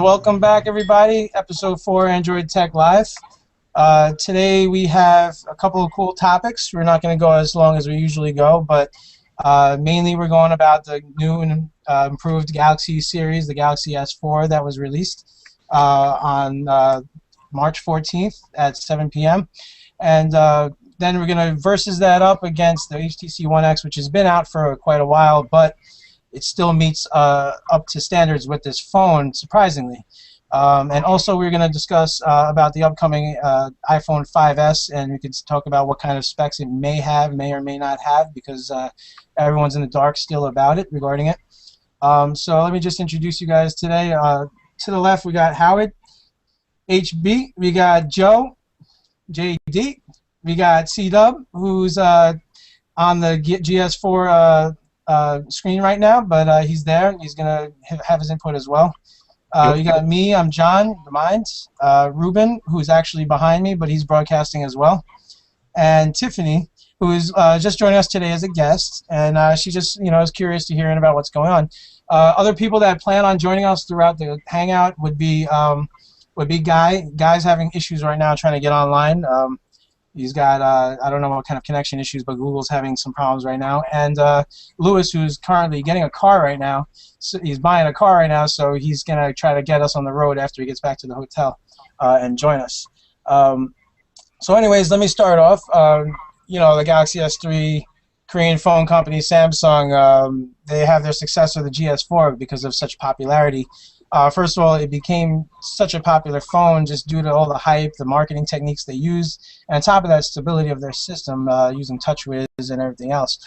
Welcome back, everybody. Episode 4, Android Tech Live. Today we have a couple of cool topics. We're not going to go as long as we usually go, but mainly we're going about the new and improved Galaxy series, the Galaxy S4 that was released on March 14th at 7 p.m. And then we're going to versus that up against the HTC One X, which has been out for quite a while, but it still meets up to standards with this phone, surprisingly. And also we're going to discuss about the upcoming iPhone 5S, and we could talk about what kind of specs it may or may not have, because everyone's in the dark still about it, regarding it. So let me just introduce you guys today. To the left we got Howard, HB, we got Joe, JD, we got C-Dub, who's on the GS4 screen right now, but he's there. He's going to have his input as well. You got me, I'm John, the Mind, Ruben, who's actually behind me, but he's broadcasting as well, and Tiffany, who is just joining us today as a guest, and she just is curious to hearing about what's going on. Other people that plan on joining us throughout the hangout would be Guy's having issues right now trying to get online. He's got, I don't know what kind of connection issues, but Google's having some problems right now. And Lewis, who's currently getting a car right now, so he's buying a car right now, so he's going to try to get us on the road after he gets back to the hotel and join us. So anyways, let me start off. The Galaxy S3 Korean phone company, Samsung, they have their successor, the GS4, because of such popularity. First of all, it became such a popular phone just due to all the hype, the marketing techniques they use, and on top of that, stability of their system using TouchWiz and everything else.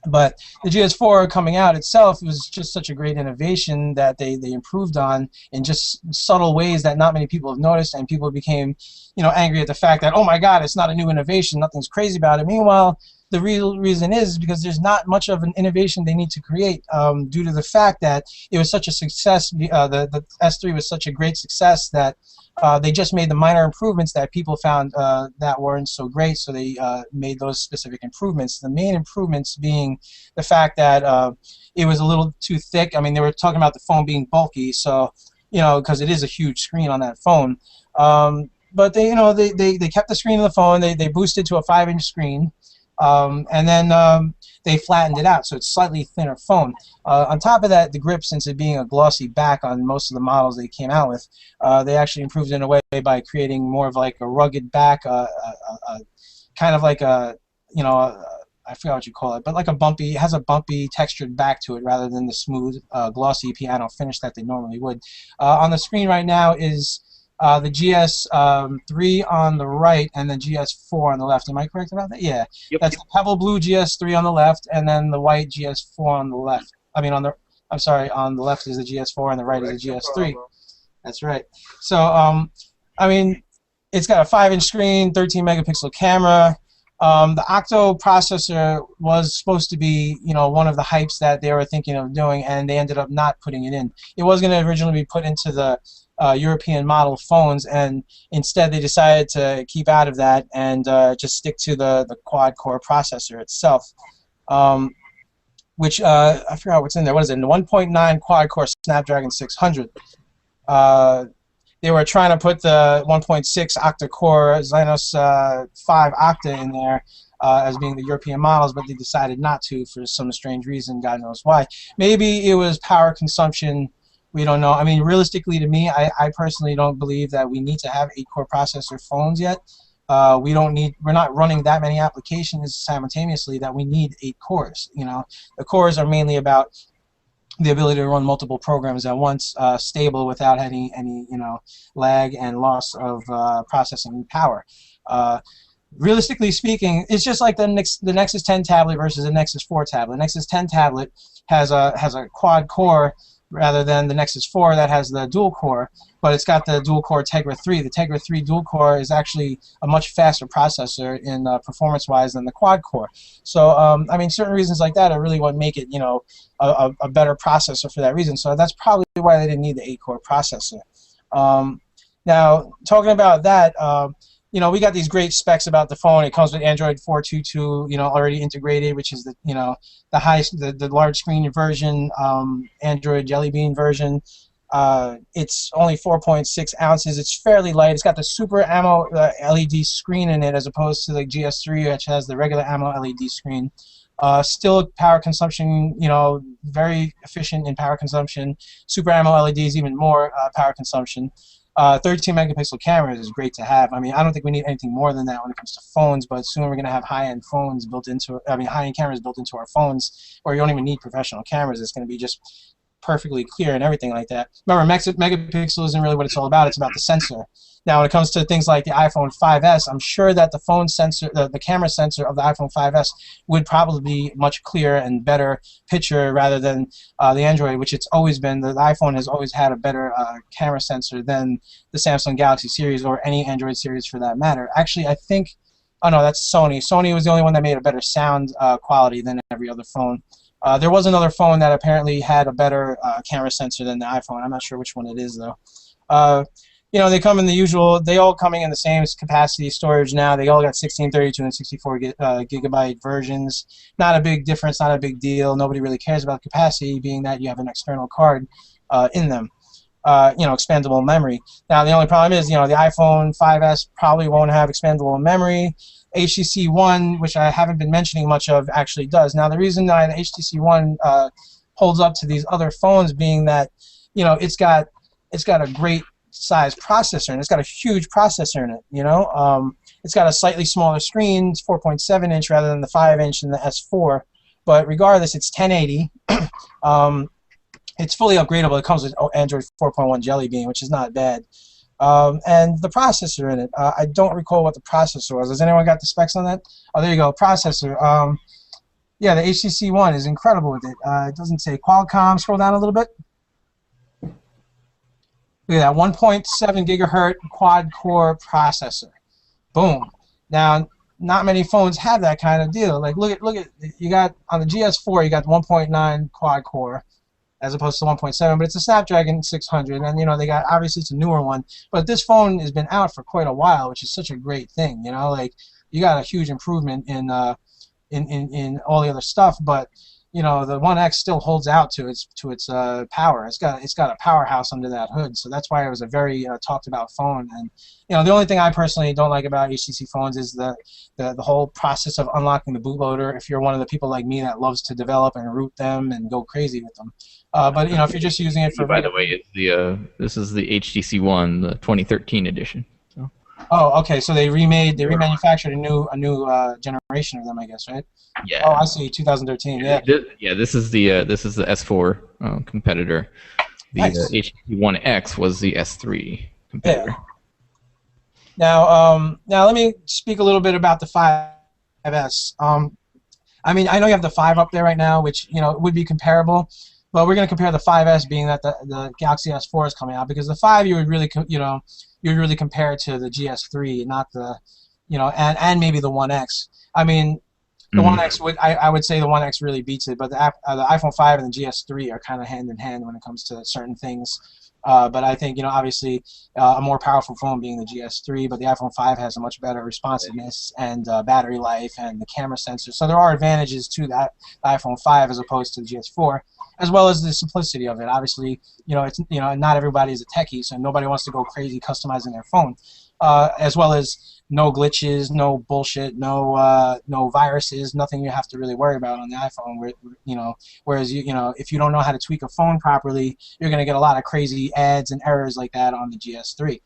But the GS4 coming out itself was just such a great innovation that they improved on in just subtle ways that not many people have noticed, and people became angry at the fact that, oh my God, it's not a new innovation, nothing's crazy about it. Meanwhile, the real reason is because there's not much of an innovation they need to create due to the fact that it was such a success. The S3 was such a great success that they just made the minor improvements that people found that weren't so great, so they made those specific improvements. The main improvements being the fact that it was a little too thick. I mean, they were talking about the phone being bulky, so because it is a huge screen on that phone. But they kept the screen of the phone. They boosted to a 5-inch screen. And then they flattened it out, so it's a slightly thinner phone. On top of that, the grip, since it being a glossy back on most of the models they came out with, they actually improved in a way by creating more of like a rugged back, kind of like a, I forgot what you call it, but like it has a bumpy textured back to it rather than the smooth, glossy piano finish that they normally would. On the screen right now is the GS3 on the right and the GS4 on the left. Am I correct about that? Yeah. Yep. That's the pebble blue GS3 on the left, and then the white GS4 on the left. I mean, on the left is the GS4 and the right is the GS3. That's right. So, I mean, it's got a 5-inch screen, 13-megapixel camera. The Octo processor was supposed to be, one of the hypes that they were thinking of doing, and they ended up not putting it in. It was going to originally be put into the European model phones, and instead they decided to keep out of that and just stick to the quad-core processor itself, which I forgot what's in there. What is it? The 1.9 quad-core Snapdragon 600. They were trying to put the 1.6 octa-core Exynos 5 Octa in there as being the European models, but they decided not to for some strange reason. God knows why. Maybe it was power consumption. We don't know. I mean, realistically, to me, I personally don't believe that we need to have 8-core processor phones yet. We're not running that many applications simultaneously that we need 8 cores. The cores are mainly about the ability to run multiple programs at once, stable without any lag and loss of processing power. Realistically speaking, it's just like the Nexus 10 tablet versus the Nexus 4 tablet. The Nexus 10 tablet has a quad core rather than the Nexus 4 that has the dual core, but it's got the dual core Tegra 3. The Tegra 3 dual core is actually a much faster processor in performance-wise than the quad core. So, I mean, certain reasons like that are really what make it, a better processor for that reason. So that's probably why they didn't need the 8-core processor. Now, talking about that, we got these great specs about the phone. It comes with Android 4.2.2, already integrated, which is the large screen version, Android Jelly Bean version. It's only 4.6 ounces. It's fairly light. It's got the Super AMO LED screen in it, as opposed to the GS3, which has the regular AMO LED screen. Still power consumption, very efficient in power consumption. Super AMO LEDs even more power consumption. 13 megapixel cameras is great to have. I mean, I don't think we need anything more than that when it comes to phones, but soon we're going to have high-end phones built into, high-end cameras built into our phones, where you don't even need professional cameras. It's going to be just perfectly clear and everything like that. Remember, megapixel isn't really what it's all about. It's about the sensor. Now, when it comes to things like the iPhone 5S, I'm sure that the phone sensor, the camera sensor of the iPhone 5S would probably be much clearer and better picture rather than the Android, which it's always been. The iPhone has always had a better camera sensor than the Samsung Galaxy series or any Android series for that matter. Actually, I think, oh no, that's Sony. Sony was the only one that made a better sound quality than every other phone. There was another phone that apparently had a better camera sensor than the iPhone. I'm not sure which one it is, though. They come in the usual, they all coming in the same capacity storage now. They all got 16, 32, and 64 gigabyte versions. Not a big difference, not a big deal. Nobody really cares about capacity, being that you have an external card in them. Expandable memory. Now, the only problem is, the iPhone 5S probably won't have expandable memory. HTC One, which I haven't been mentioning much of, actually does. Now, the reason why the HTC One holds up to these other phones being that, it's got a great size processor, and it's got a huge processor in it. It's got a slightly smaller screen. It's 4.7 inch rather than the 5 inch in the S4. But regardless, it's 1080. It's fully upgradable. It comes with Android 4.1 Jelly Bean, which is not bad. And the processor in it, I don't recall what the processor was. Has anyone got the specs on that? Oh, there you go, processor. Yeah, the HTC One is incredible with it. It doesn't say Qualcomm. Scroll down a little bit. Look at that, 1.7 gigahertz quad-core processor. Boom. Now, not many phones have that kind of deal. Like, look at, you got on the GS4, you got 1.9 quad-core, as opposed to 1.7, but it's a Snapdragon 600, and they got, obviously it's a newer one, but this phone has been out for quite a while, which is such a great thing. Like, you got a huge improvement in all the other stuff, but the One X still holds out to its power. It's got a powerhouse under that hood, so that's why it was a very talked about phone. And the only thing I personally don't like about HTC phones is the whole process of unlocking the bootloader. If you're one of the people like me that loves to develop and root them and go crazy with them, but if you're just using it for, by the way, it's this is the HTC One, the 2013 edition. So. Oh, okay. So they remanufactured a new generation of them, I guess, right? Yeah. Oh, I see. 2013. Yeah. This is the S4 competitor. The Nice. HTC One X was the S3 competitor. Yeah. Now let me speak a little bit about the 5S. I know you have the 5 up there right now, which would be comparable, but we're going to compare the 5S, being that the Galaxy S4 is coming out, because the 5 you would really compare it to the GS3, not the and maybe the 1X. The 1X I would say the 1X really beats it, but the iPhone 5 and the GS3 are kind of hand in hand when it comes to certain things. But I think obviously a more powerful phone being the GS3, but the iPhone 5 has a much better responsiveness and battery life and the camera sensor. So there are advantages to the iPhone 5 as opposed to the GS4, as well as the simplicity of it. Obviously, it's not everybody is a techie, so nobody wants to go crazy customizing their phone. As well as no glitches, no bullshit, no viruses, nothing you have to really worry about on the iPhone. Whereas if you don't know how to tweak a phone properly, you're going to get a lot of crazy ads and errors like that on the GS3.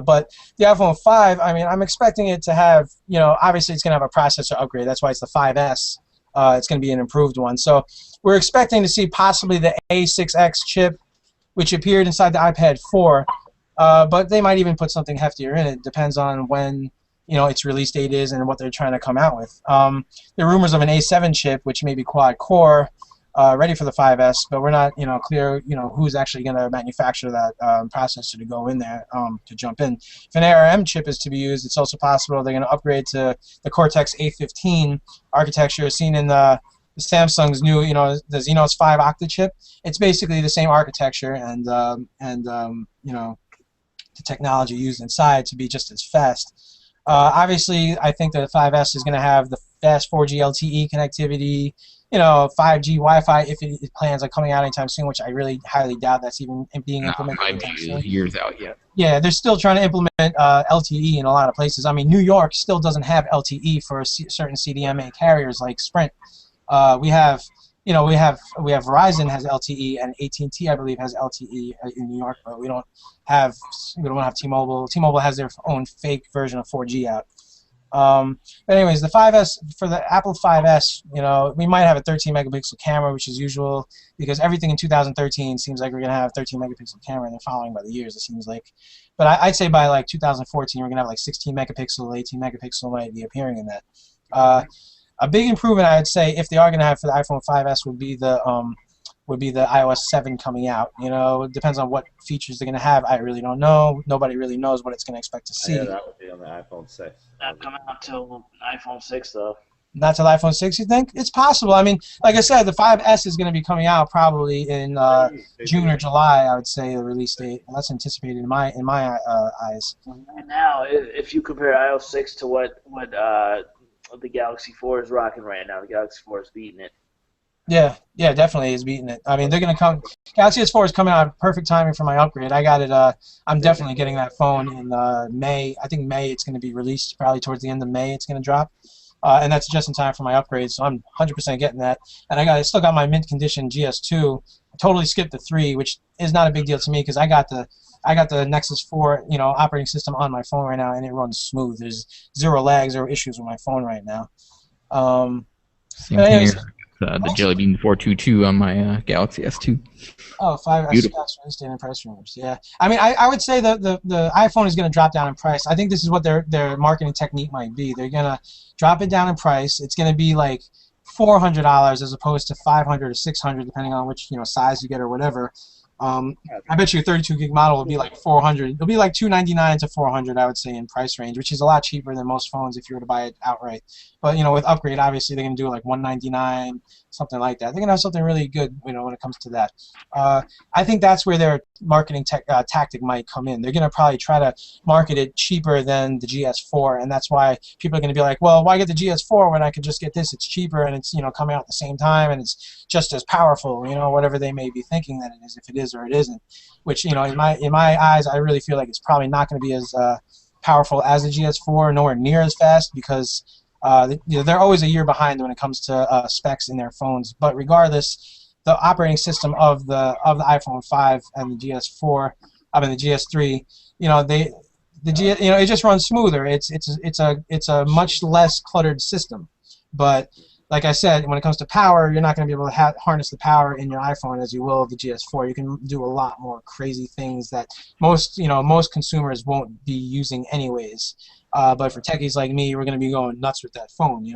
But the iPhone 5, I'm expecting it to have, obviously it's going to have a processor upgrade. That's why it's the 5S. It's going to be an improved one. So we're expecting to see possibly the A6X chip, which appeared inside the iPad 4. But they might even put something heftier in it. Depends on when its release date is and what they're trying to come out with. There are rumors of an A7 chip, which may be quad core, ready for the 5S, but we're not clear who's actually going to manufacture that processor to go in there to jump in. If an ARM chip is to be used, it's also possible they're going to upgrade to the Cortex A15 architecture seen in the Samsung's new the Exynos 5 octa chip. It's basically the same architecture and the technology used inside to be just as fast. Obviously, I think the 5S is going to have the fast 4G LTE connectivity, 5G Wi-Fi if it plans on coming out anytime soon, which I really highly doubt that's even being No, implemented anytime 5G soon. is years out yet. Yeah, they're still trying to implement LTE in a lot of places. I mean, New York still doesn't have LTE for certain CDMA carriers like Sprint. We have, we have Verizon has LTE, and AT&T I believe has LTE in New York, but we don't have T-Mobile. T-Mobile has their own fake version of 4G out. But anyways, the 5S for the Apple 5S, we might have a 13 megapixel camera, which is usual because everything in 2013 seems like we're gonna have 13 megapixel camera, and they're following by the years. It seems like, but I'd say by like 2014 we're gonna have like 16 megapixel, 18 megapixel might be appearing in that. A big improvement I'd say if they are gonna have for the iPhone 5S would be the iOS 7 coming out. It depends on what features they're going to have. I really don't know. Nobody really knows what it's going to expect to see. Yeah, that would be on the iPhone 6. Not coming out till iPhone 6 though. Not till iPhone 6, you think? It's possible. I mean, like I said, the 5S is going to be coming out probably in June or July. I would say the release date. That's anticipated in my eyes. Right now, if you compare iOS 6 to what the Galaxy 4 is rocking right now, the Galaxy 4 is beating it. Yeah, definitely is beating it. I mean, they're going to come. Galaxy S4 is coming out perfect timing for my upgrade. I got it. I'm definitely getting that phone in May. I think May it's going to be released. Probably towards the end of May it's going to drop, and that's just in time for my upgrade. So I'm 100% getting that. And I still got my mint condition GS2. I totally skipped the 3, which is not a big deal to me because I got the Nexus 4 operating system on my phone right now, and it runs smooth. There's zero lag, zero issues with my phone right now. Same thing here. The Jelly Bean 422 on my Galaxy S2. Oh, 5S Beautiful. really staying in price rumors. Yeah, I mean, I would say the iPhone is going to drop down in price. I think this is what their marketing technique might be. They're going to drop it down in price. It's going to be like $400 as opposed to $500 or $600, depending on which size you get or whatever. I bet you a 32 gig model will be like $400. It'll be like $299 to $400, I would say, in price range, which is a lot cheaper than most phones if you were to buy it outright. But with upgrade, obviously they're gonna do like $199, something like that. They're gonna have something really good, when it comes to that. I think that's where their marketing tactic might come in. They're gonna probably try to market it cheaper than the GS4, and that's why people are gonna be like, well, why get the GS4 when I could just get this? It's cheaper and it's coming out at the same time and it's just as powerful. Whatever they may be thinking that it is, if it is or it isn't. Which in my eyes, I really feel like it's probably not going to be as powerful as the GS4, nowhere near as fast because they're always a year behind when it comes to specs in their phones. But regardless, the operating system of the iPhone 5 and the GS4, I mean the GS3, it just runs smoother. It's a much less cluttered system, but like I said, when it comes to power, you're not going to be able to harness the power in your iPhone as you will the GS4. You can do a lot more crazy things that most consumers won't be using anyways. But for techies like me, we're going to be going nuts with that phone.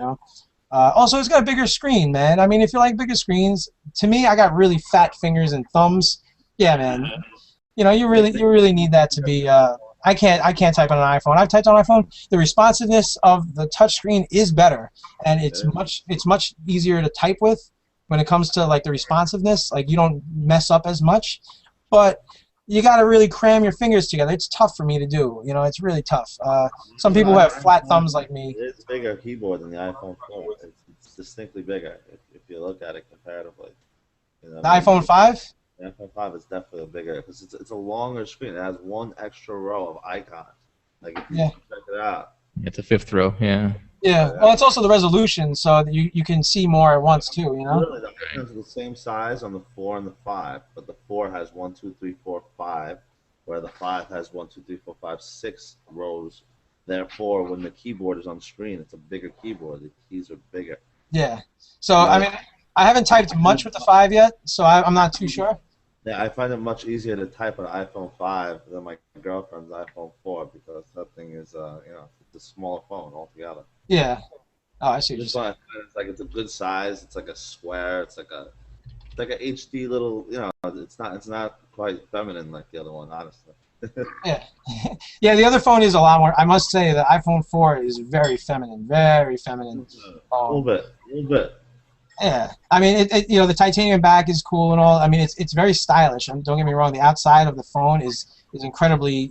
Also, it's got a bigger screen, man. I mean, if you like bigger screens, to me, I got really fat fingers and thumbs. Yeah, man. You really need that to be. I can't type on an iPhone. I've typed on an iPhone. The responsiveness of the touchscreen is better, and it's much easier to type with when it comes to like the responsiveness. Like you don't mess up as much, but you got to really cram your fingers together. It's tough for me to do. It's really tough. Some people who have flat thumbs like me. It's a bigger keyboard than the iPhone 4. It's distinctly bigger if you look at it comparatively. The iPhone 5. The iPhone 5 is definitely bigger because it's a longer screen. It has one extra row of icons. Like if you check it out. It's a fifth row, yeah. Yeah, well, it's also the resolution, so that you can see more at once too. Really, the the same size on the 4 and the 5, but the 4 has 1, 2, 3, 4, 5, where the 5 has 1, 2, 3, 4, 5, 6 rows. Therefore, when the keyboard is on screen, it's a bigger keyboard. The keys are bigger. Yeah. So I mean, I haven't typed much with the 5 yet, so I'm not too sure. Yeah, I find it much easier to type on an iPhone 5 than my girlfriend's iPhone 4 because that thing is, it's a smaller phone altogether. Yeah. Oh, I see what you're saying. It's like it's a good size. It's like a square. It's like a HD little. It's not quite feminine like the other one, honestly. Yeah. Yeah, the other phone is a lot more. I must say the iPhone 4 is very feminine, very feminine. A little bit. Yeah, I mean, the titanium back is cool and all. I mean, it's very stylish. Don't get me wrong. The outside of the phone is incredibly,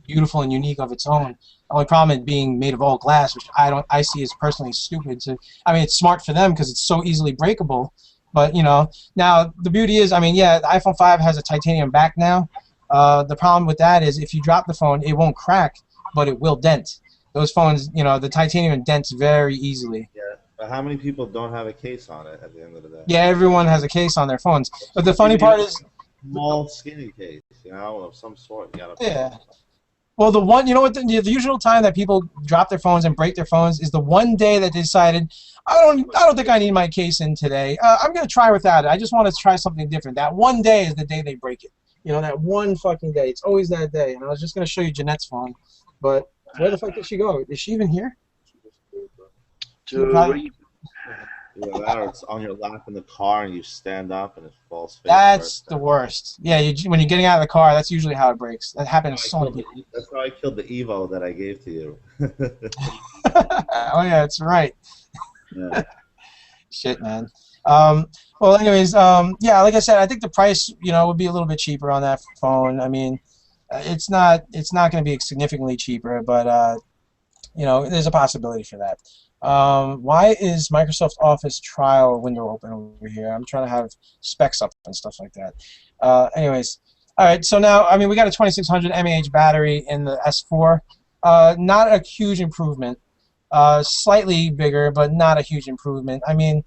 beautiful and unique of its own. The only problem it being made of all glass, which I see as personally stupid. I mean, it's smart for them because it's so easily breakable. But you know, now the beauty is, I mean, yeah, the iPhone 5 has a titanium back now. The problem with that is if you drop the phone, it won't crack, but it will dent. Those phones, you know, the titanium dents very easily. Yeah, but how many people don't have a case on it at the end of the day? Yeah, everyone has a case on their phones. But the funny part is, small, skinny case, you know, of some sort. You gotta. yeah. Well, the one, you know what, the usual time that people drop their phones and break their phones is the one day that they decided, I don't think I need my case in today. I'm gonna try without it. I just want to try something different. That one day is the day they break it. You know, that one fucking day. It's always that day. And I was just gonna show you Jeanette's phone, but where the fuck did she go? Is she even here? Yeah, that or it's on your lap in the car and you stand up and it falls. That's the worst. Yeah, when you're getting out of the car, that's usually how it breaks. That happens to so many people. That's how I killed the Evo that I gave to you. Oh yeah, that's right. Yeah. Shit, man. Well, anyways, yeah, like I said, I think the price, you know, would be a little bit cheaper on that phone. I mean, it's not going to be significantly cheaper, but you know, there's a possibility for that. Why is Microsoft Office trial window open over here? I'm trying to have specs up and stuff like that. Anyways, all right. So now, I mean, we got a 2600 mAh battery in the S4. Not a huge improvement. Slightly bigger, but not a huge improvement. I mean,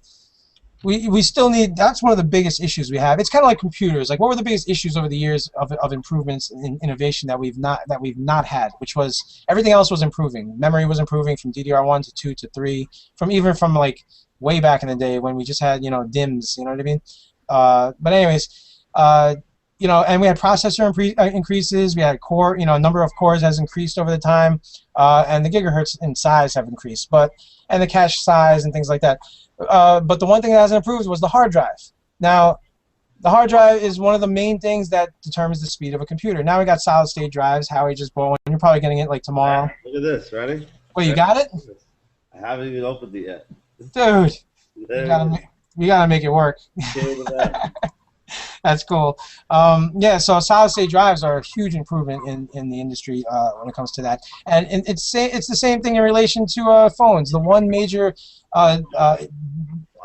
we still need. That's one of the biggest issues we have. It's kind of like computers. Like, what were the biggest issues over the years of improvements in innovation that we've not had? Which was everything else was improving. Memory was improving from DDR1 to 2 to 3, from like way back in the day when we just had, you know, DIMMs. You know what I mean? But anyways, you know, and we had processor increases. We had core. You know, number of cores has increased over the time, and the gigahertz in size have increased, and the cache size and things like that. But the one thing that hasn't improved was the hard drive. Now, the hard drive is one of the main things that determines the speed of a computer. Now we got solid-state drives. Howie just bought one. You're probably getting it like tomorrow. Look at this. Ready? Wait, you got it? I haven't even opened it yet. Dude, we gotta make it work. That's cool. Yeah, so solid-state drives are a huge improvement in the industry when it comes to that. And it's the same thing in relation to phones. The one major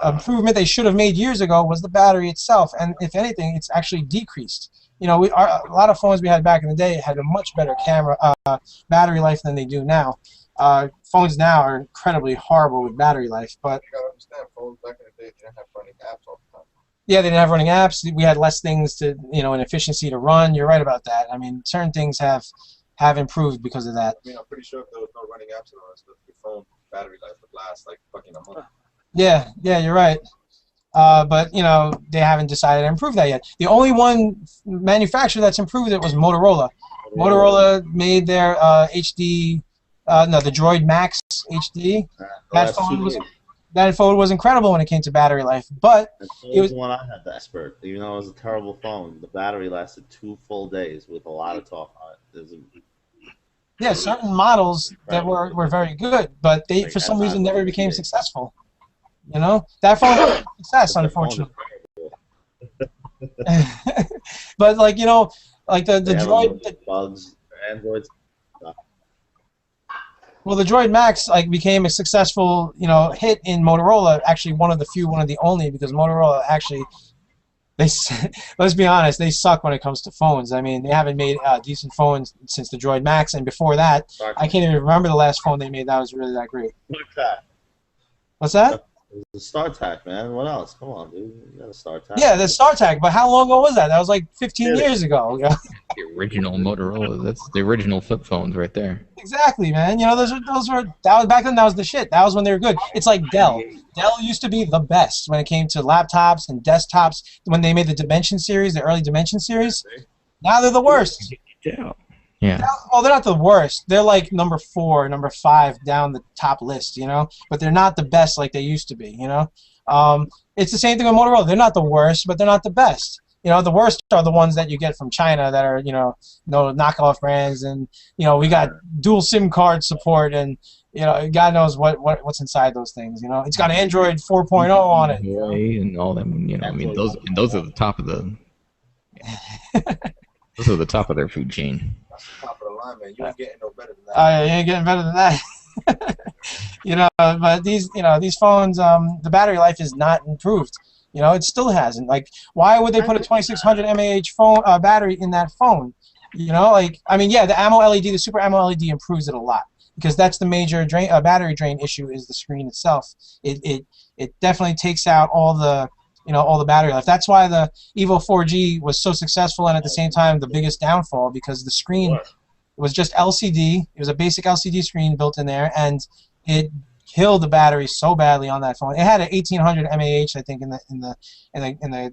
improvement they should have made years ago was the battery itself, and if anything, it's actually decreased. You know, a lot of phones we had back in the day had a much better battery life than they do now. Phones now are incredibly horrible with battery life, but you gotta understand, phones back in the day didn't have running apps all the time. yeah, they didn't have running apps. We had less things to, you know, an efficiency to run. You're right about that. I mean, certain things have improved because of that. I mean, I'm pretty sure if there was no running apps and all that stuff, your phone battery life would last like fucking a month. Yeah, you're right. But, you know, they haven't decided to improve that yet. The only one manufacturer that's improved it was Motorola. Motorola made their the Droid Max HD. That phone was incredible when it came to battery life, but it was the one I had, the Expert. Even though it was a terrible phone, the battery lasted 2 full days with a lot of talk on it. Yeah, certain models that were very good, but they for some reason never became successful. You know, that phone was a success, unfortunately. But like, you know, like the Droid bugs, Androids. Well, the Droid Max like became a successful, you know, hit in Motorola. Actually, one of the only, because Motorola actually, let's be honest, they suck when it comes to phones. I mean, they haven't made decent phones since the Droid Max, and before that, I can't even remember the last phone they made that was really that great. What's that? It was the StarTAC, man. What else? Come on, dude. You got a StarTAC. Yeah, the StarTAC. But how long ago was that? That was like 15 years ago. The original Motorola. That's the original flip phones right there. Exactly, man. You know, those were that was back then. That was the shit. That was when they were good. It's like Dell. Dell used to be the best when it came to laptops and desktops. When they made the Dimension series, the early Dimension series. Now they're the worst. Yeah. Well, they're not the worst. They're like number 4, number 5 down the top list, you know. But they're not the best like they used to be, you know. It's the same thing with Motorola. They're not the worst, but they're not the best. You know, the worst are the ones that you get from China that are, you know, no knockoff brands, and you know we got dual SIM card support, and you know God knows what's inside those things. You know, it's got Android 4.0 on it. You know? And all them, you know, I mean those are the top of the. Those are the top of their food chain. Top of the line, man. You ain't getting no better than that. Oh, yeah, you ain't getting better than that. You know, but these phones, the battery life is not improved. You know, it still hasn't. Like, why would they put a 2600 mAh phone battery in that phone? You know, like, I mean, yeah, the AMO LED, the Super AMO LED improves it a lot because that's the major battery drain issue is the screen itself. It definitely takes out all the all the battery life. That's why the Evo 4G was so successful and at the same time the biggest downfall because the screen was just LCD. It was a basic LCD screen built in there, and it killed the battery so badly on that phone. It had an 1800 mAh, I think, in the the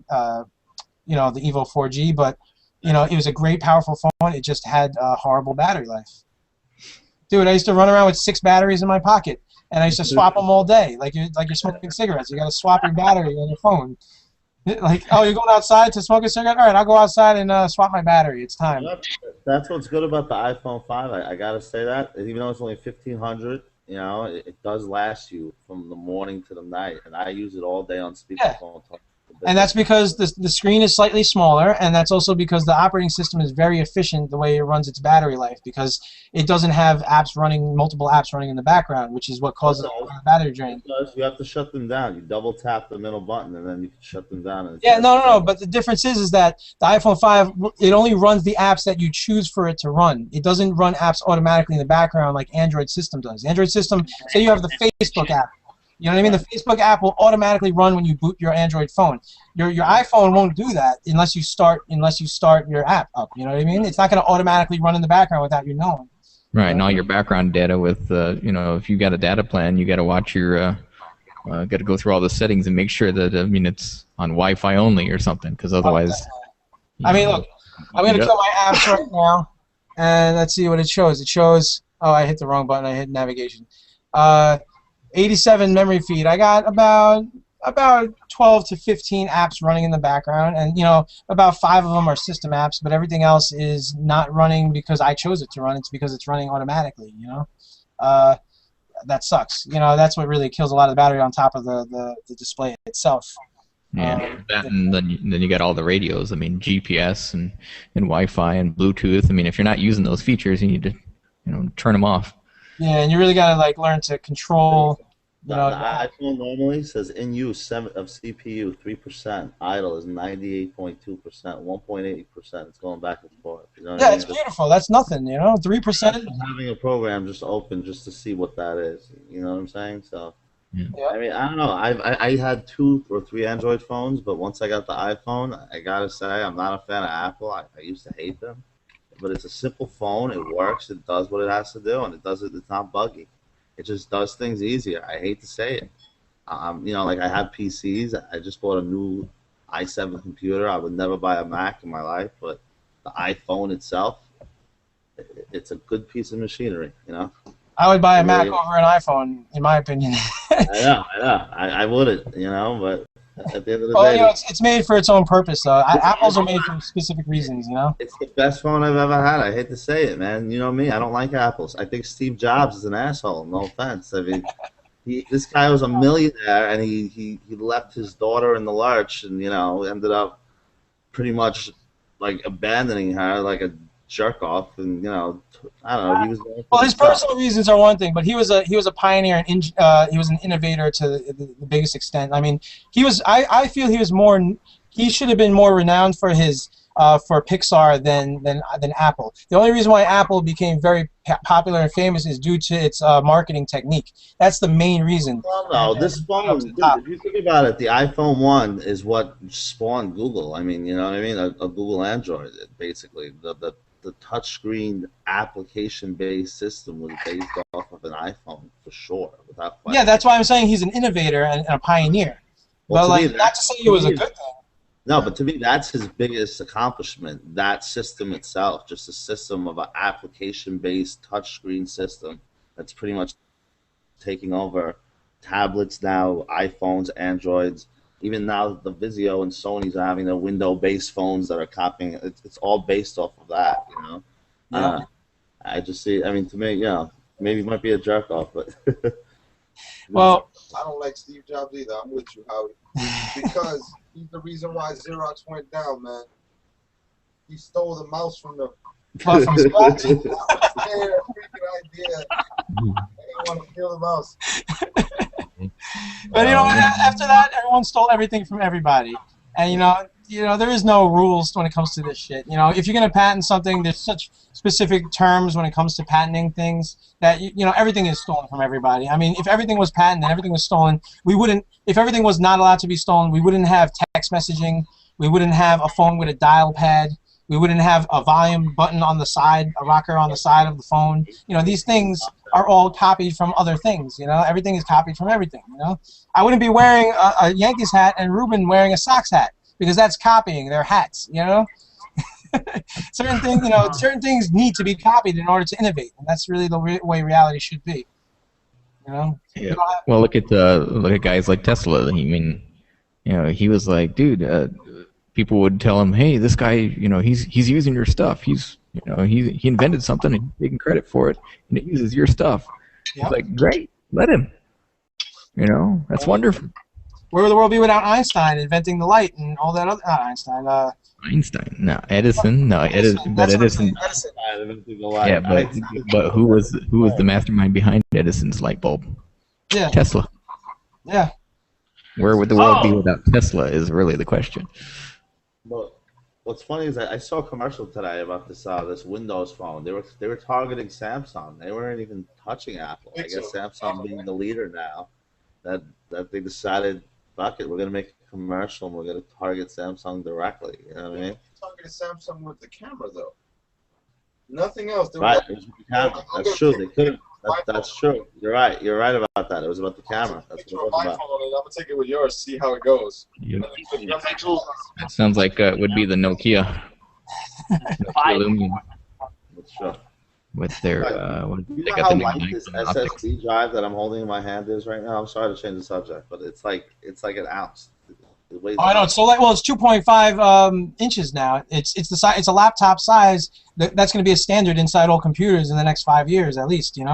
Evo 4G, but it was a great, powerful phone. It just had horrible battery life. Dude, I used to run around with 6 batteries in my pocket, and I used to swap them all day, like you're smoking cigarettes. You got to swap your battery on your phone. Like, oh, you're going outside to smoke a cigarette? All right, I'll go outside and swap my battery. It's time. That's what's good about the iPhone 5. I gotta say that, even though it's only 1500, it does last you from the morning to the night, and I use it all day on speakerphone. Yeah. And that's because the screen is slightly smaller, and that's also because the operating system is very efficient the way it runs its battery life, because it doesn't have multiple apps running in the background, which is what causes a lot of battery drain. You have to shut them down. You double tap the middle button, and then you can shut them down. And yeah, no. But the difference is that the iPhone 5, it only runs the apps that you choose for it to run. It doesn't run apps automatically in the background like Android system does. Android system, say you have the Facebook app. You know what I mean? The Facebook app will automatically run when you boot your Android phone. Your iPhone won't do that unless you start your app up. You know what I mean? It's not going to automatically run in the background without you knowing. Right, and all your background data with if you got a data plan, you got to watch your got to go through all the settings and make sure that it's on Wi-Fi only or something, because otherwise. I mean, look, I'm going to kill my apps right now, and let's see what it shows. It shows. Oh, I hit the wrong button. I hit navigation. 87 memory feed. I got about 12 to 15 apps running in the background, and about 5 of them are system apps, but everything else is not running because I chose it to run. It's because it's running automatically. That sucks. That's what really kills a lot of the battery on top of the display itself. Yeah, and then you got all the radios. I mean, GPS and Wi-Fi and Bluetooth. I mean, if you're not using those features, you need to turn them off. Yeah, and you really gotta learn to control. The iPhone normally says in use 7 of CPU, 3%. Idle is 98.2%, 1.8%. It's going back and forth. Yeah, it's beautiful. That's nothing. 3%. Having a program just open just to see what that is. You know what I'm saying? So, yeah. I mean, I don't know. I had 2 or 3 Android phones, but once I got the iPhone, I gotta say I'm not a fan of Apple. I used to hate them. But it's a simple phone. It works. It does what it has to do, and it's not buggy. It just does things easier. I hate to say it. Like I have PCs. I just bought a new i7 computer. I would never buy a Mac in my life, but the iPhone itself, it's a good piece of machinery. I would buy a Mac over an iPhone, in my opinion. I know. I wouldn't. But at the end of the day, it's made for its own purpose, though. Apples are made for specific reasons, It's the best phone I've ever had. I hate to say it, man. You know me. I don't like apples. I think Steve Jobs is an asshole. No offense. I mean, this guy was a millionaire, and he left his daughter in the lurch, and ended up pretty much like abandoning her like a jerk off, and I don't know. He was well. His personal reasons are one thing, but he was a pioneer and he was an innovator to the biggest extent. I mean, I feel he should have been more renowned for his for Pixar than Apple. The only reason why Apple became very popular and famous is due to its marketing technique. That's the main reason. No, this phone. If you think about it, the iPhone 1 is what spawned Google. I mean, you know what I mean? A Google Android, basically. The touchscreen application-based system was based off of an iPhone, for sure, without question. Yeah, that's why I'm saying he's an innovator and a pioneer. Well, but not to say it was a good thing. No, but to me, that's his biggest accomplishment. That system itself, just a system of an application-based touchscreen system that's pretty much taking over tablets now, iPhones, Androids. Even now, the Vizio and Sony's are having their window-based phones that are copying. It's all based off of that, Yeah. I just see. I mean, to me, maybe it might be a jerk off, but. Well, I don't like Steve Jobs either. I'm with you, Howie, because he's the reason why Xerox went down, man. He stole the mouse from the But from scratch. Yeah, freaking idea. I didn't want to kill the mouse. But after that, everyone stole everything from everybody, and there is no rules when it comes to this shit. If you're gonna patent something, there's such specific terms when it comes to patenting things that everything is stolen from everybody. I mean, if everything was patented and everything was stolen, we wouldn't. If everything was not allowed to be stolen, we wouldn't have text messaging. We wouldn't have a phone with a dial pad. We wouldn't have a volume button on the side, a rocker on the side of the phone. These things are all copied from other things. Everything is copied from everything. I wouldn't be wearing a Yankees hat and Ruben wearing a Sox hat because that's copying their hats. Certain things need to be copied in order to innovate, and that's really the way reality should be. Yeah. Well, look at guys like Tesla. I mean, he was like, dude. People would tell him, "Hey, this guy, he's using your stuff. He invented something and he's taking credit for it, and it uses your stuff." Yep. He's like, "Great, let him. That's wonderful." Where would the world be without Einstein inventing the light and all that other? Not Einstein. Einstein, no, Edison, no, Edison. Yeah, but who was the mastermind behind Edison's light bulb? Yeah. Tesla. Yeah. Where would the world be without Tesla is really the question. Well, what's funny is I saw a commercial today about this Windows phone. They were targeting Samsung. They weren't even touching Apple. I guess Samsung being the leader now, that they decided, fuck it, we're gonna make a commercial and we're gonna target Samsung directly. You know what I mean? Targeted Samsung with the camera though. Nothing else. Right, it was with the camera. That's true. They couldn't. That's true. You're right. You're right about that. It was about the camera. That's what it was about. I'm gonna take it with yours. See how it goes. Yep. It sounds like it would be the Nokia. Lumia. That's true. With their you know how light this SSD drive that I'm holding in my hand is right now? I'm sorry to change the subject, but it's like an ounce. I know. It's so light. Well, it's 2.5 inches now. It's the size. It's a laptop size. That's going to be a standard inside all computers in the next 5 years, at least. It's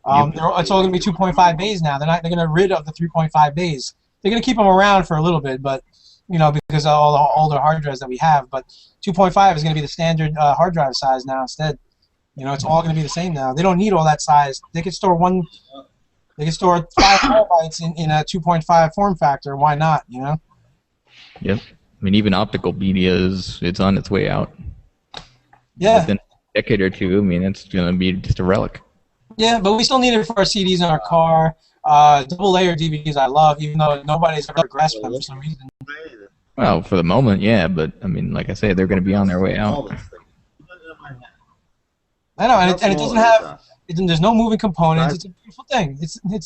all going to be 2.5 bays now. They're going to rid of the 3.5 bays. They're going to keep them around for a little bit, but because of all the older hard drives that we have. But 2.5 is going to be the standard hard drive size now instead. It's all going to be the same now. They don't need all that size. They can store 5 terabytes in a 2.5 form factor. Why not? Yep. I mean, even optical media it's on its way out. Yeah. Within a decade or two, I mean, it's going to be just a relic. Yeah, but we still need it for our CDs in our car. Double-layer DVDs I love, even though nobody's ever grasped them for some reason. Well, for the moment, yeah, but, I mean, like I say, they're going to be on their way out. I know, and it doesn't have... There's no moving components. It's a beautiful thing. It's the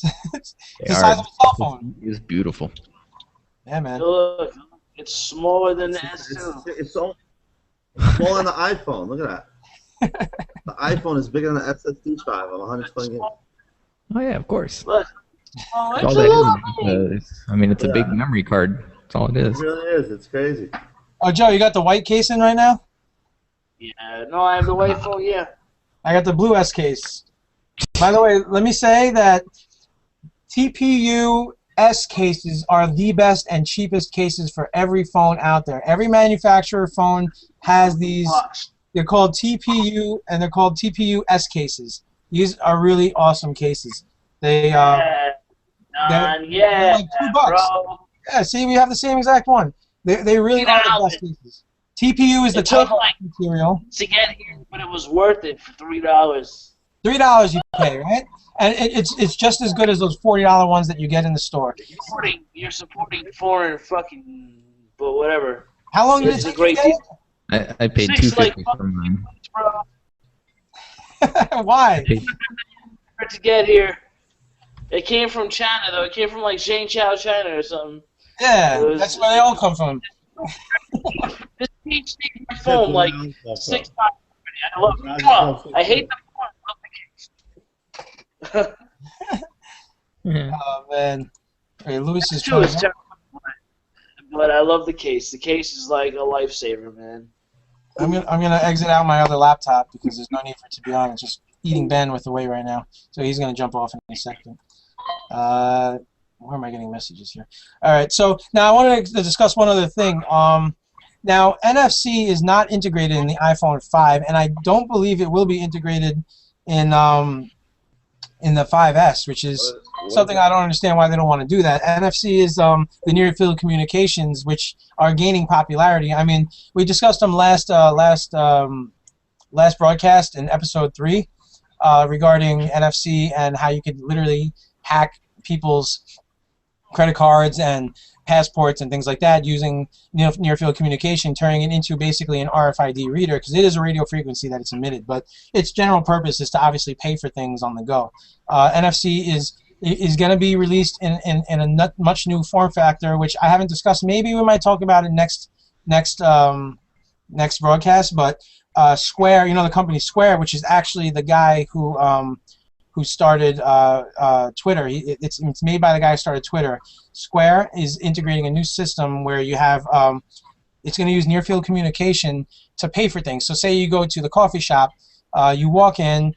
size of a cell phone. It's beautiful. Yeah, man. Look, it's smaller than the S2. It's smaller than the iPhone. Look at that. The iPhone is bigger than the SSD drive of 120 gigs. Oh yeah, of course. Look. That's all that is. I mean, it's a big memory card. That's all it is. It really is. It's crazy. Oh, Joe, you got the white case in right now? Yeah. No, I have the white phone. Yeah. I got the blue S case. By the way, let me say that TPU S cases are the best and cheapest cases for every phone out there. Every manufacturer phone has these. They're called TPU, and they're called TPU S cases. These are really awesome cases. They're like $2. Bro. Yeah, see, we have the same exact one. They really are the best cases. TPU is the type of material. To get here, but it was worth it for $3. $3 you pay, right? And it's just as good as those $40 ones that you get in the store. You're supporting foreign fucking, but whatever. How long did it take you to get it? I paid $250 for mine. Why? To get here. It came from China, though. It came from, like, Zhengzhou, China or something. Yeah, that's where they all come from. This keeps taking my phone, like, 6 times. I love it. Oh, I hate the phone. I love the case. Oh, man. Hey, Lewis is trying to... But I love the case. The case is like a lifesaver, man. I'm gonna exit out my other laptop because there's no need for it to be on. It's just eating bandwidth away right now. So he's gonna jump off in a second. Where am I getting messages here? All right. So now I wanted to discuss one other thing. Now, NFC is not integrated in the iPhone 5, and I don't believe it will be integrated in the 5S, which is something I don't understand why they don't want to do that. NFC is the near-field communications, which are gaining popularity. I mean, we discussed them last broadcast in episode 3 regarding NFC and how you could literally hack people's credit cards and passports and things like that using near-field communication, turning it into basically an RFID reader, because it is a radio frequency that it's emitted, but its general purpose is to obviously pay for things on the go. NFC is going to be released in a much new form factor, which I haven't discussed. Maybe we might talk about it next broadcast, but Square, the company Square, which is actually the guy who started Twitter. It's made by the guy who started Twitter. Square is integrating a new system where you have it's going to use near-field communication to pay for things. So say you go to the coffee shop, you walk in,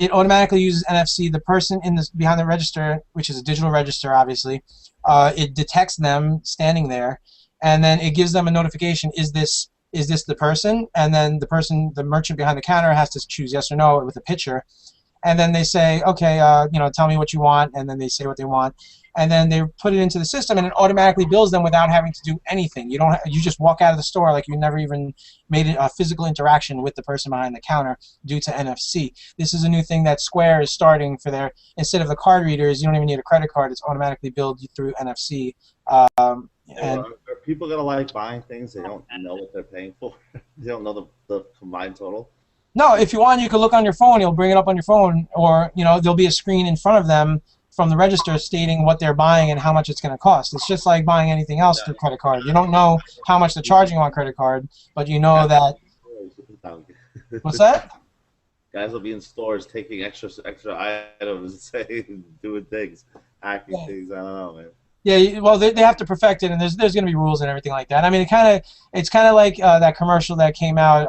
it automatically uses NFC. The person behind the register, which is a digital register, obviously, it detects them standing there, and then it gives them a notification: is this the person? And then the merchant behind the counter has to choose yes or no with a picture. And then they say, okay, tell me what you want, and then they say what they want, and then they put it into the system, and it automatically bills them without having to do anything. You just walk out of the store like you never even made a physical interaction with the person behind the counter due to NFC. This is a new thing that Square is starting for instead of the card readers, you don't even need a credit card. It's automatically billed through NFC. And are people gonna like buying things they don't know what they're paying for? They don't know the combined total. No, if you want, you can look on your phone. You'll bring it up on your phone, or there'll be a screen in front of them from the register stating what they're buying and how much it's going to cost. It's just like buying anything else through credit card. You don't know how much they're charging on credit card, but you know that. What's that? Guys will be in stores taking extra items, saying, doing things, hacking things. I don't know, man. Yeah, well, they have to perfect it, and there's going to be rules and everything like that. I mean, it's kind of like that commercial that came out.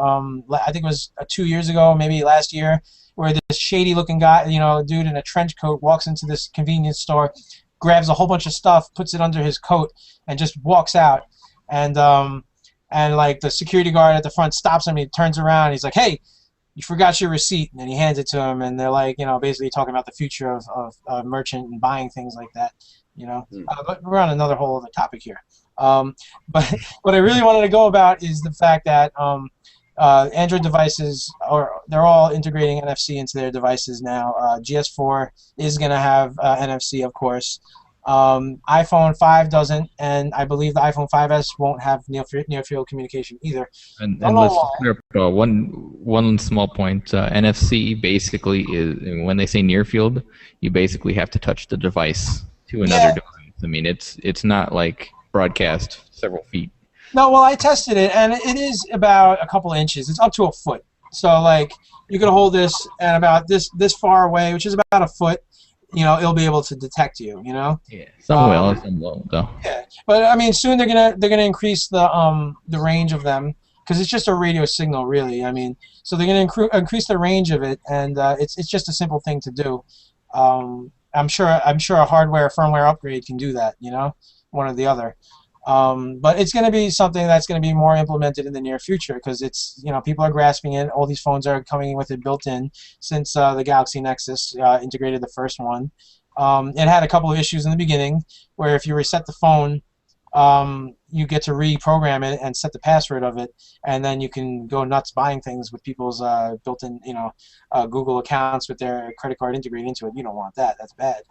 I think it was 2 years ago, maybe last year, where this shady-looking guy, dude in a trench coat, walks into this convenience store, grabs a whole bunch of stuff, puts it under his coat, and just walks out. And like the security guard at the front stops him. He turns around. He's like, "Hey, you forgot your receipt," and then he hands it to him. And they're like, basically talking about the future of merchant and buying things like that. But we're on another whole other topic here. But what I really wanted to go about is the fact that Android devices they're all integrating NFC into their devices now. GS4 is going to have NFC, of course. iPhone 5 doesn't, and I believe the iPhone 5S won't have near-field communication either. And let's clear up one small point. NFC basically is, when they say near-field, you basically have to touch the device to another device. I mean, it's not like broadcast several feet. No, well, I tested it, and it is about a couple inches. It's up to a foot. So, like, you can hold this, and about this far away, which is about a foot, it'll be able to detect you. Yeah, some will, some won't, though. Yeah, but I mean, soon they're gonna increase the range of them, because it's just a radio signal, really. I mean, so they're gonna increase the range of it, and it's just a simple thing to do. I'm sure a hardware firmware upgrade can do that, one or the other. But it's going to be something that's going to be more implemented in the near future, because it's, people are grasping it. All these phones are coming with it built in since the Galaxy Nexus integrated the first one. It had a couple of issues in the beginning where if you reset the phone, you get to reprogram it and set the password of it, and then you can go nuts buying things with people's built-in, Google accounts with their credit card integrated into it. You don't want that. That's bad.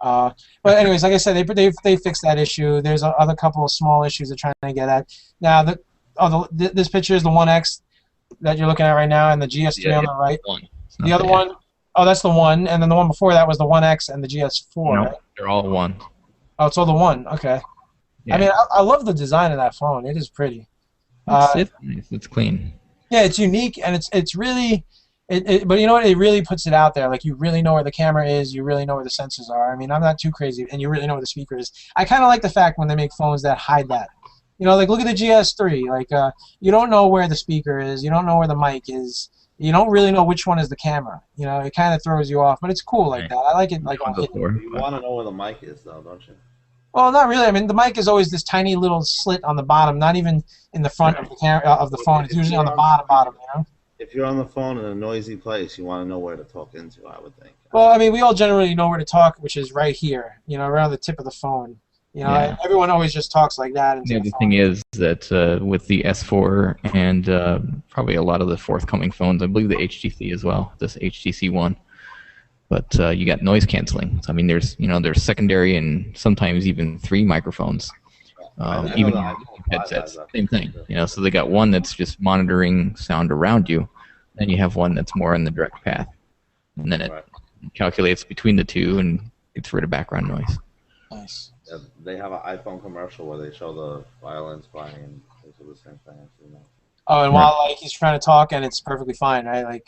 But anyways, like I said, they fixed that issue. There's other couple of small issues they're trying to get at. Now, this picture is the 1X that you're looking at right now, and the GS3 on the right. The other one, that's the 1, and then the one before that was the 1X and the GS4. No, right? they're all 1. Oh, it's all the 1. Okay. Yeah. I mean, I love the design of that phone. It is pretty. It's nice. It's clean. Yeah, it's unique, and it's really. But you know what? It really puts it out there. Like, you really know where the camera is. You really know where the sensors are. I mean, I'm not too crazy, and you really know where the speaker is. I kind of like the fact when they make phones that hide that. Like, look at the GS3. Like, you don't know where the speaker is. You don't know where the mic is. You don't really know which one is the camera. It kind of throws you off, but it's cool like that. I like it. Like, you want to know where the mic is, though, don't you? Well, not really. I mean, the mic is always this tiny little slit on the bottom, not even in the front of the camera of the phone. It's usually on the bottom, you know. If you're on the phone in a noisy place, you want to know where to talk into, I would think. Well, I mean, we all generally know where to talk, which is right here, you know, around the tip of the phone. You know, Yeah. Everyone always just talks like that. The other thing is that with the S4 and probably a lot of the forthcoming phones, I believe the HTC as well, this HTC One. But you got noise canceling. So, I mean, there's secondary and sometimes even 3 microphones. Even headsets, same thing. You know, so they got one that's just monitoring sound around you, then you have one that's more in the direct path, and then it calculates between the two and gets rid of background noise. Nice. Yeah, they have an iPhone commercial where they show the violins playing and they do the same thing. You know. Oh, and while like he's trying to talk, and it's perfectly fine, right? Like,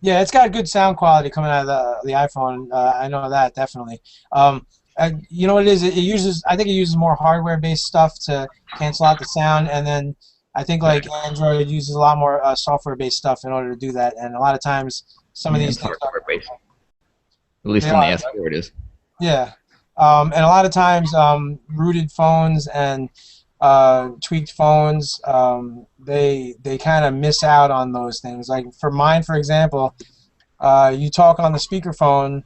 yeah, it's got good sound quality coming out of the iPhone. I know that definitely. You know what it is? I think it uses more hardware-based stuff to cancel out the sound, and then I think like Android uses a lot more software-based stuff in order to do that. And a lot of times, some of these things hardware-based. At least on the S4 it is. Yeah. And a lot of times, rooted phones and tweaked phones, they kind of miss out on those things. Like for mine, for example, you talk on the speakerphone,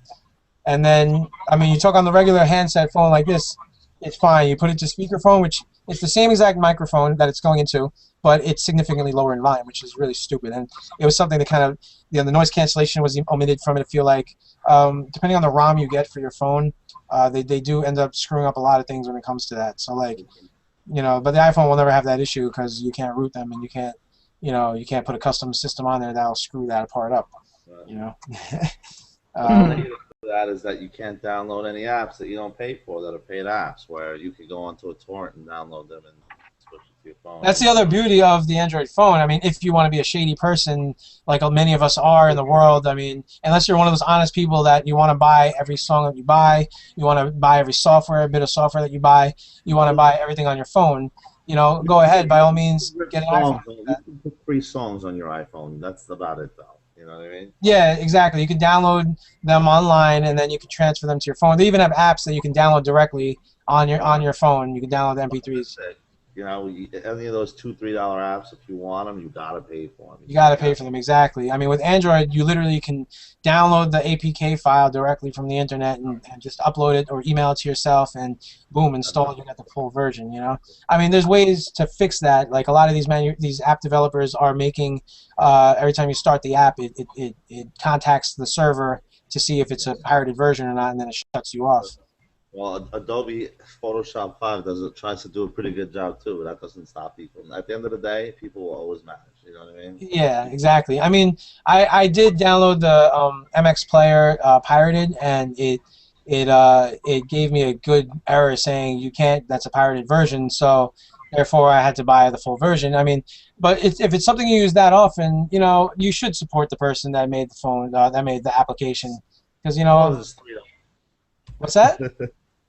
and then, I mean, you talk on the regular handset phone like this, it's fine. You put it to speakerphone, which it's the same exact microphone that it's going into, but it's significantly lower in volume, which is really stupid. And it was something that kind of, the noise cancellation was omitted from it, I feel like. Depending on the ROM you get for your phone, they do end up screwing up a lot of things when it comes to that. So, like, you know, but the iPhone will never have that issue because you can't root them, and you can't, you know, you can't put a custom system on there that'll screw that part up, you know. That is that you can't download any apps that you don't pay for that are paid apps, where you could go onto a torrent and download them and switch it to your phone. That's the other beauty of the Android phone. I mean, if you want to be a shady person, like many of us are in the world, I mean, unless you're one of those honest people that you want to buy every song that you buy, you want to buy every bit of software that you buy, you want to buy everything on your phone, you know, go ahead, by all means, get an iPhone. You can put free songs on your iPhone. That's about it, though. You know what I mean? Yeah, exactly. You can download them online, and then you can transfer them to your phone. They even have apps that you can download directly on your phone. You can download the MP3s. You know, any of those $2-3 apps, if you want them, you gotta pay for them. You gotta pay for them, exactly. I mean, with Android, you literally can download the APK file directly from the internet and just upload it or email it to yourself, and boom, install it. You got the full version. You know, I mean, there's ways to fix that. Like a lot of these app developers are making. Every time you start the app, it contacts the server to see if it's a pirated version or not, and then it shuts you off. Well, Adobe Photoshop 5 tries to do a pretty good job too, but that doesn't stop people. At the end of the day, people will always manage. You know what I mean? Yeah, exactly. I mean, I did download the MX Player pirated, and it gave me a good error saying you can't. That's a pirated version, so therefore I had to buy the full version. I mean, but if it's something you use that often, you know, you should support the person that made the phone, that made the application, because you know. What's that?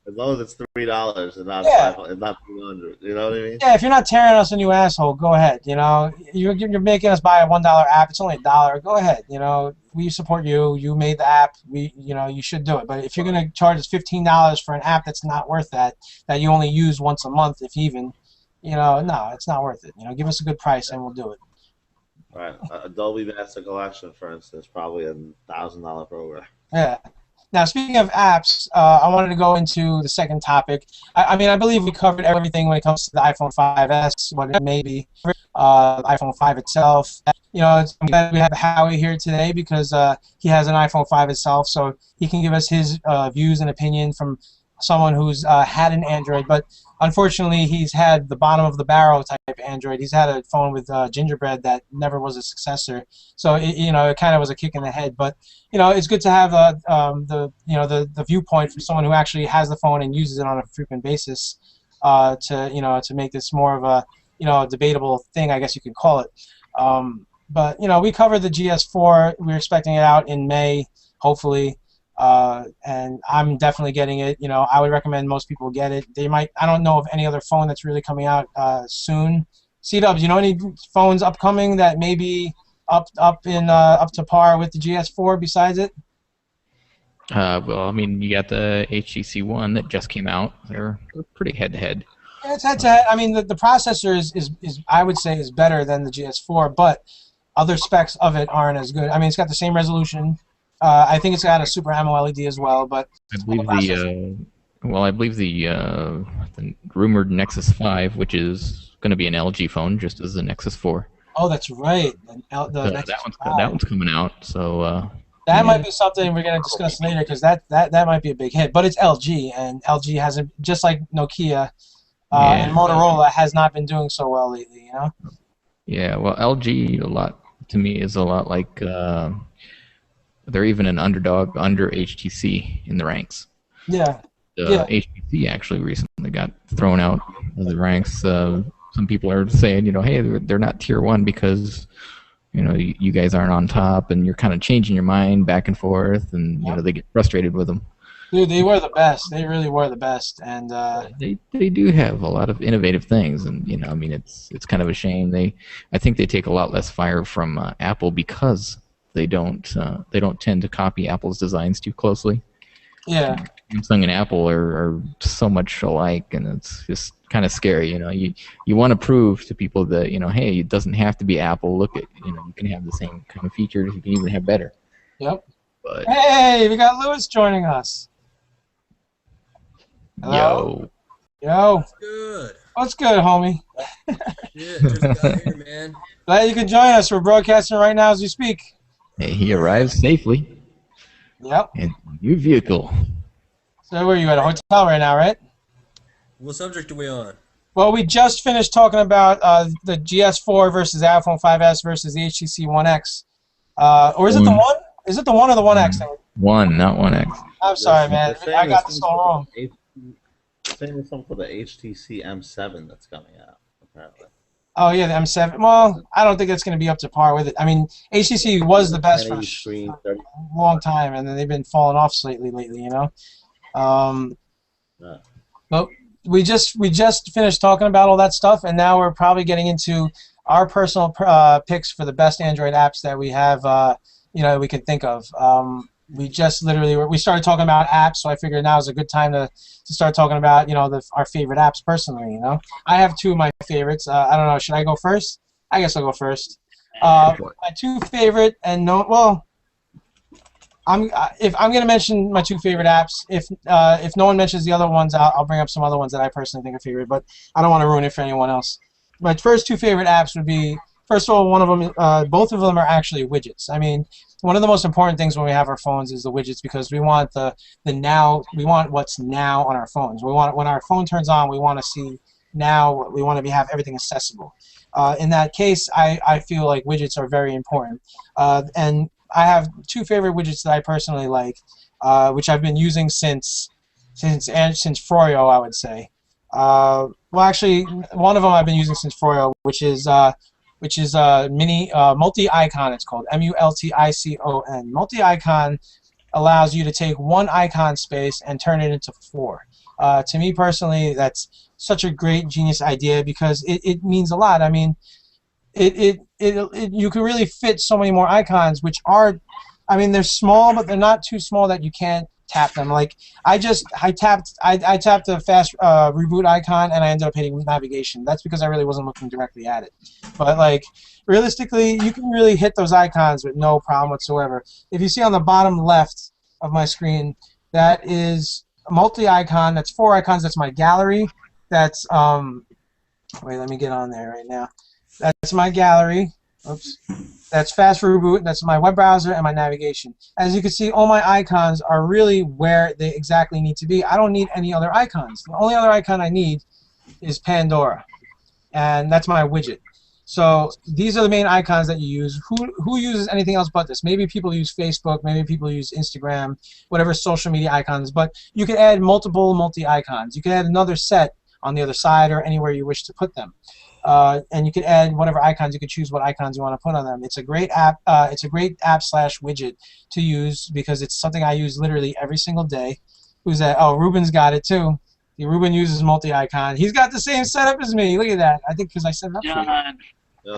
As long as it's $3 and not $500, not $200, you know what I mean? Yeah, if you're not tearing us a new asshole, go ahead. You know, you're making us buy a $1 app. It's only $1. Go ahead. You know, we support you. You made the app. You know, you should do it. But if you're gonna charge us $15 for an app that's not worth that you only use once a month, if even, you know, no, it's not worth it. You know, give us a good price and we'll do it. Right. Adobe Master Collection, for instance, probably a $1,000 program. Yeah. Now, speaking of apps, I wanted to go into the second topic. I mean, I believe we covered everything when it comes to the iPhone 5S, what it may be, the iPhone 5 itself. You know, I'm glad we have Howie here today because he has an iPhone 5 itself, so he can give us his views and opinion from someone who's had an Android, but unfortunately he's had the bottom of the barrel type Android. He's had a phone with gingerbread that never was a successor, so you know, it kind of was a kick in the head. But you know, it's good to have the viewpoint from someone who actually has the phone and uses it on a frequent basis to make this more of a debatable thing, I guess you could call it. But you know, we covered the GS4. We're expecting it out in May, hopefully. And I'm definitely getting it. You know, I would recommend most people get it. I don't know of any other phone that's really coming out soon. C-Dubs, you know any phones upcoming that may be up to par with the GS4 besides it? Well, I mean, you got the HTC One that just came out. They're pretty head-to-head. Yeah, it's head-to-head. I mean, the processor is I would say is better than the GS4, but other specs of it aren't as good. I mean, it's got the same resolution. I think it's got a Super AMOLED as well, but I believe the rumored Nexus 5, which is going to be an LG phone, just as the Nexus 4. Oh, that's right. That one's coming out. So that might be something we're going to discuss later because that might be a big hit. But it's LG, and LG hasn't, just like Nokia and Motorola, has not been doing so well lately. You know. Yeah. Well, LG to me is a lot like they're even an underdog under HTC in the ranks. Yeah. HTC actually recently got thrown out of the ranks. Some people are saying, hey, they're not tier 1 because, you guys aren't on top, and you're kind of changing your mind back and forth, and they get frustrated with them. Dude, they were the best. They really were the best, and they do have a lot of innovative things, and I mean, it's kind of a shame. I think they take a lot less fire from Apple because they don't tend to copy Apple's designs too closely. Yeah. Samsung and Apple are so much alike, and it's just kind of scary. You want to prove to people that hey, it doesn't have to be Apple. Look at you can have the same kind of features. You can even have better. Yep. But hey, we got Lewis joining us. Hello? Yo. What's good? What's good, homie? Shit, just got here, man. Glad you can join us. We're broadcasting right now as we speak. Hey, he arrived safely. Yep. In a new vehicle. So where are you at? A hotel right now, right? What subject are we on? Well, we just finished talking about the GS4 versus the iPhone 5S versus the HTC One X. Or is it the One? Is it the One or the One X? One, not One X. I'm sorry, man. I got this all wrong. Same with something for the HTC M7 that's coming out, apparently. Oh, yeah, the M7. Well, I don't think that's going to be up to par with it. I mean, HTC was the best for a long time, and then they've been falling off slightly lately, But we just finished talking about all that stuff, and now we're probably getting into our personal picks for the best Android apps that we have, we can think of. We just we started talking about apps, so I figured now is a good time to start talking about our favorite apps personally. I have two of my favorites. I don't know. Should I go first? I guess I'll go first. My two favorite if I'm gonna mention my two favorite apps, if no one mentions the other ones, I'll bring up some other ones that I personally think are favorite, but I don't want to ruin it for anyone else. My first two favorite apps would be, first of all, one of them, both of them are actually widgets. I mean, one of the most important things when we have our phones is the widgets, because we want we want what's now on our phones. We want, when our phone turns on, we want to see now. We want to have everything accessible. In that case, I feel like widgets are very important, and I have two favorite widgets that I personally like, which I've been using since Froyo, I would say. Well, actually, one of them I've been using since Froyo, which is multi-icon. It's called MULTICON. Multi-icon allows you to take one icon space and turn it into 4. To me personally, that's such a great, genius idea, because it means a lot. I mean, you can really fit so many more icons, which are, I mean, they're small, but they're not too small that you can't tap them. Like I tapped the fast reboot icon, and I ended up hitting navigation. That's because I really wasn't looking directly at it. But like realistically, you can really hit those icons with no problem whatsoever. If you see on the bottom left of my screen, that is a multi-icon. That's 4 icons. That's my gallery. That's wait, let me get on there right now. That's my gallery. Oops. That's fast reboot. That's my web browser and my navigation. As you can see, all my icons are really where they exactly need to be. I don't need any other icons. The only other icon I need is Pandora, and that's my widget. So these are the main icons that you use. Who uses anything else but this? Maybe people use Facebook. Maybe people use Instagram. Whatever social media icons. But you can add multiple multi-icons. You can add another set on the other side or anywhere you wish to put them. And you can add whatever icons. You can choose what icons you want to put on them. It's a great app. It's a great app/widget to use, because it's something I use literally every single day. Who's that? Oh, Ruben's got it too. Ruben uses multi-icon. He's got the same setup as me. Look at that. I think because I set it up for you.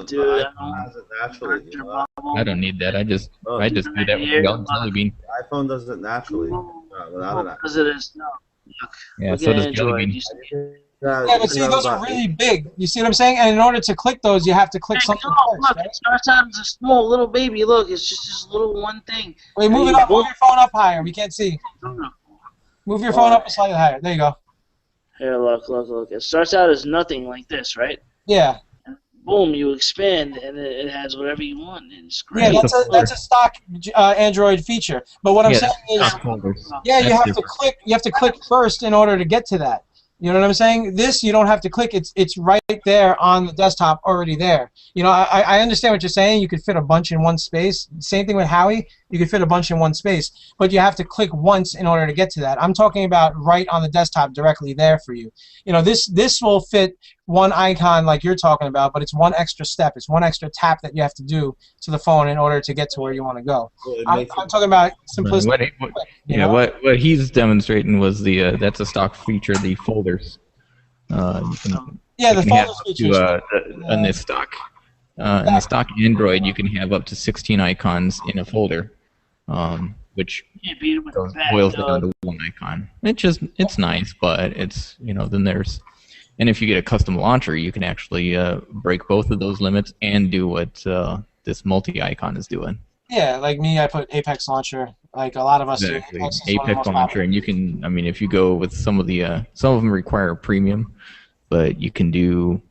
Dude, I don't need that. I just do that with Jelly Bean. iPhone does it naturally without an app. Because it is no. Look, Yeah, look so at does Android. Jelly Bean. You see Yeah, but see, those are really big. You see what I'm saying? And in order to click those, you have to click something first, look, right? it starts out as a small little baby. Look, it's just this little one thing. Wait, move it up. Move your phone up higher. We can't see. Move your phone up slightly higher. There you go. Here, look. It starts out as nothing like this, right? Yeah. And boom, you expand, and it has whatever you want. And it's great. Yeah, that's a stock Android feature. But what I'm saying is, yeah, you have to click. You have to click first in order to get to that. You know what I'm saying? This, you don't have to click. It's right there on the desktop, already there. You know, I understand what you're saying. You could fit a bunch in one space. Same thing with Howie. You could fit a bunch in one space. But you have to click once in order to get to that. I'm talking about right on the desktop, directly there for you. You know, this will fit one icon like you're talking about, but it's one extra step. It's one extra tap that you have to do to the phone in order to get to where you want to go. I'm talking about simplicity. What he's demonstrating was the that's a stock feature, the folders. The folders feature. In this stock, in the stock Android, you can have up to 16 icons in a folder, which boils down to one icon. It's nice, but it's then there's. And if you get a custom launcher, you can actually break both of those limits and do what this multi-icon is doing. Yeah, like me, I put Apex Launcher. Like a lot of us do. Apex Launcher, and you can. I mean, if you go with some of them require premium, but you can do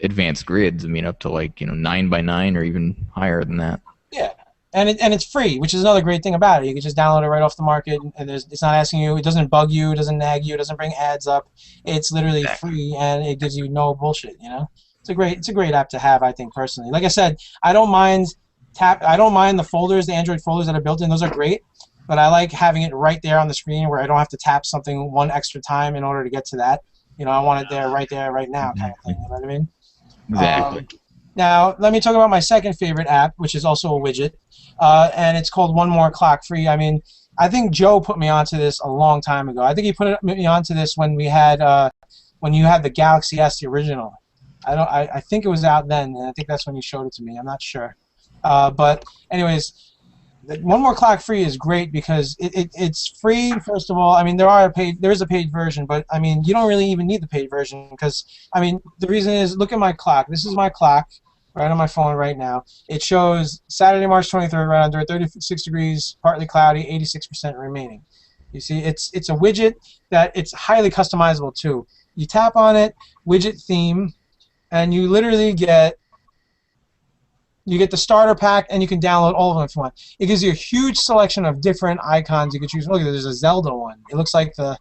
advanced grids. I mean, up to 9x9 or even higher than that. Yeah. And it's free, which is another great thing about it. You can just download it right off the market, and it's not asking you. It doesn't bug you. It doesn't nag you. It doesn't bring ads up. It's literally free, and it gives you no bullshit. It's a great app to have, I think, personally. Like I said, I don't mind the folders, the Android folders that are built in. Those are great, but I like having it right there on the screen where I don't have to tap something one extra time in order to get to that. I want it there, right now, kind of thing. You know what I mean? Exactly. Now, let me talk about my second favorite app, which is also a widget, and it's called One More Clock Free. I mean, I think Joe put me onto this a long time ago. I think he put me onto this when we had when you had the Galaxy S, the original. I think it was out then, and I think that's when you showed it to me. I'm not sure, but anyways, One More Clock Free is great because it's free. First of all, I mean there is a paid version, but I mean you don't really even need the paid version because I mean the reason is look at my clock. This is my clock right on my phone right now. It shows Saturday, March 23rd, right under 36 degrees, partly cloudy, 86% remaining. You see, it's a widget that it's highly customizable too. You tap on it, widget theme, and you literally get the starter pack, and you can download all of them if you want. It gives you a huge selection of different icons you could choose. Look, there's a Zelda one. It looks like the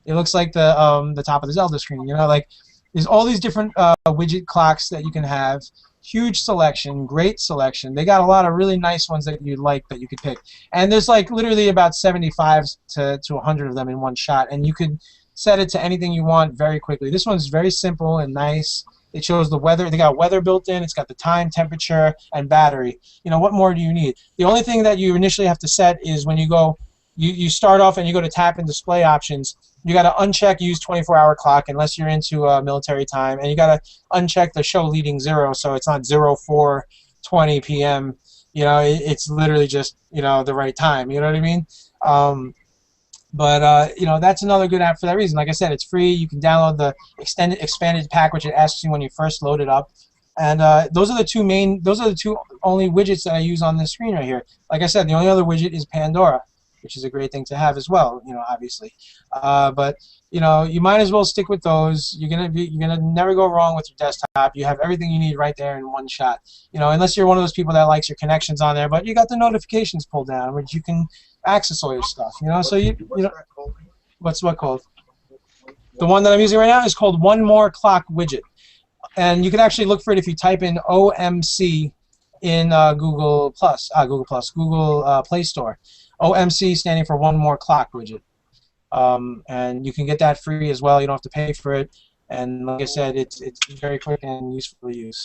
top of the Zelda screen. There's all these different widget clocks that you can have. Huge selection, great selection. They got a lot of really nice ones that you'd like that you could pick. And there's literally about 75 to 100 of them in one shot, and you could set it to anything you want very quickly. This one's very simple and nice. It shows the weather. They got weather built in. It's got the time, temperature, and battery. What more do you need? The only thing that you initially have to set is when you go, you start off and you go to tap and display options. You got to uncheck use 24-hour clock unless you're into military time, and you got to uncheck the show leading 0, so it's not 04:20 p.m. It's literally just the right time. You know what I mean? But that's another good app for that reason. Like I said, it's free. You can download the expanded pack, which it asks you when you first load it up. And those are the two only widgets that I use on this screen right here. Like I said, the only other widget is Pandora, which is a great thing to have as well. Obviously. But you might as well stick with those. You're gonna never go wrong with your desktop. You have everything you need right there in one shot. Unless you're one of those people that likes your connections on there, but you got the notifications pulled down, which you can access all your stuff. What's what called? The one that I'm using right now is called One More Clock Widget, and you can actually look for it if you type in OMC in Google Play Store. OMC standing for One More Clock Widget. And you can get that free as well. You don't have to pay for it. And like I said, it's very quick and useful to use.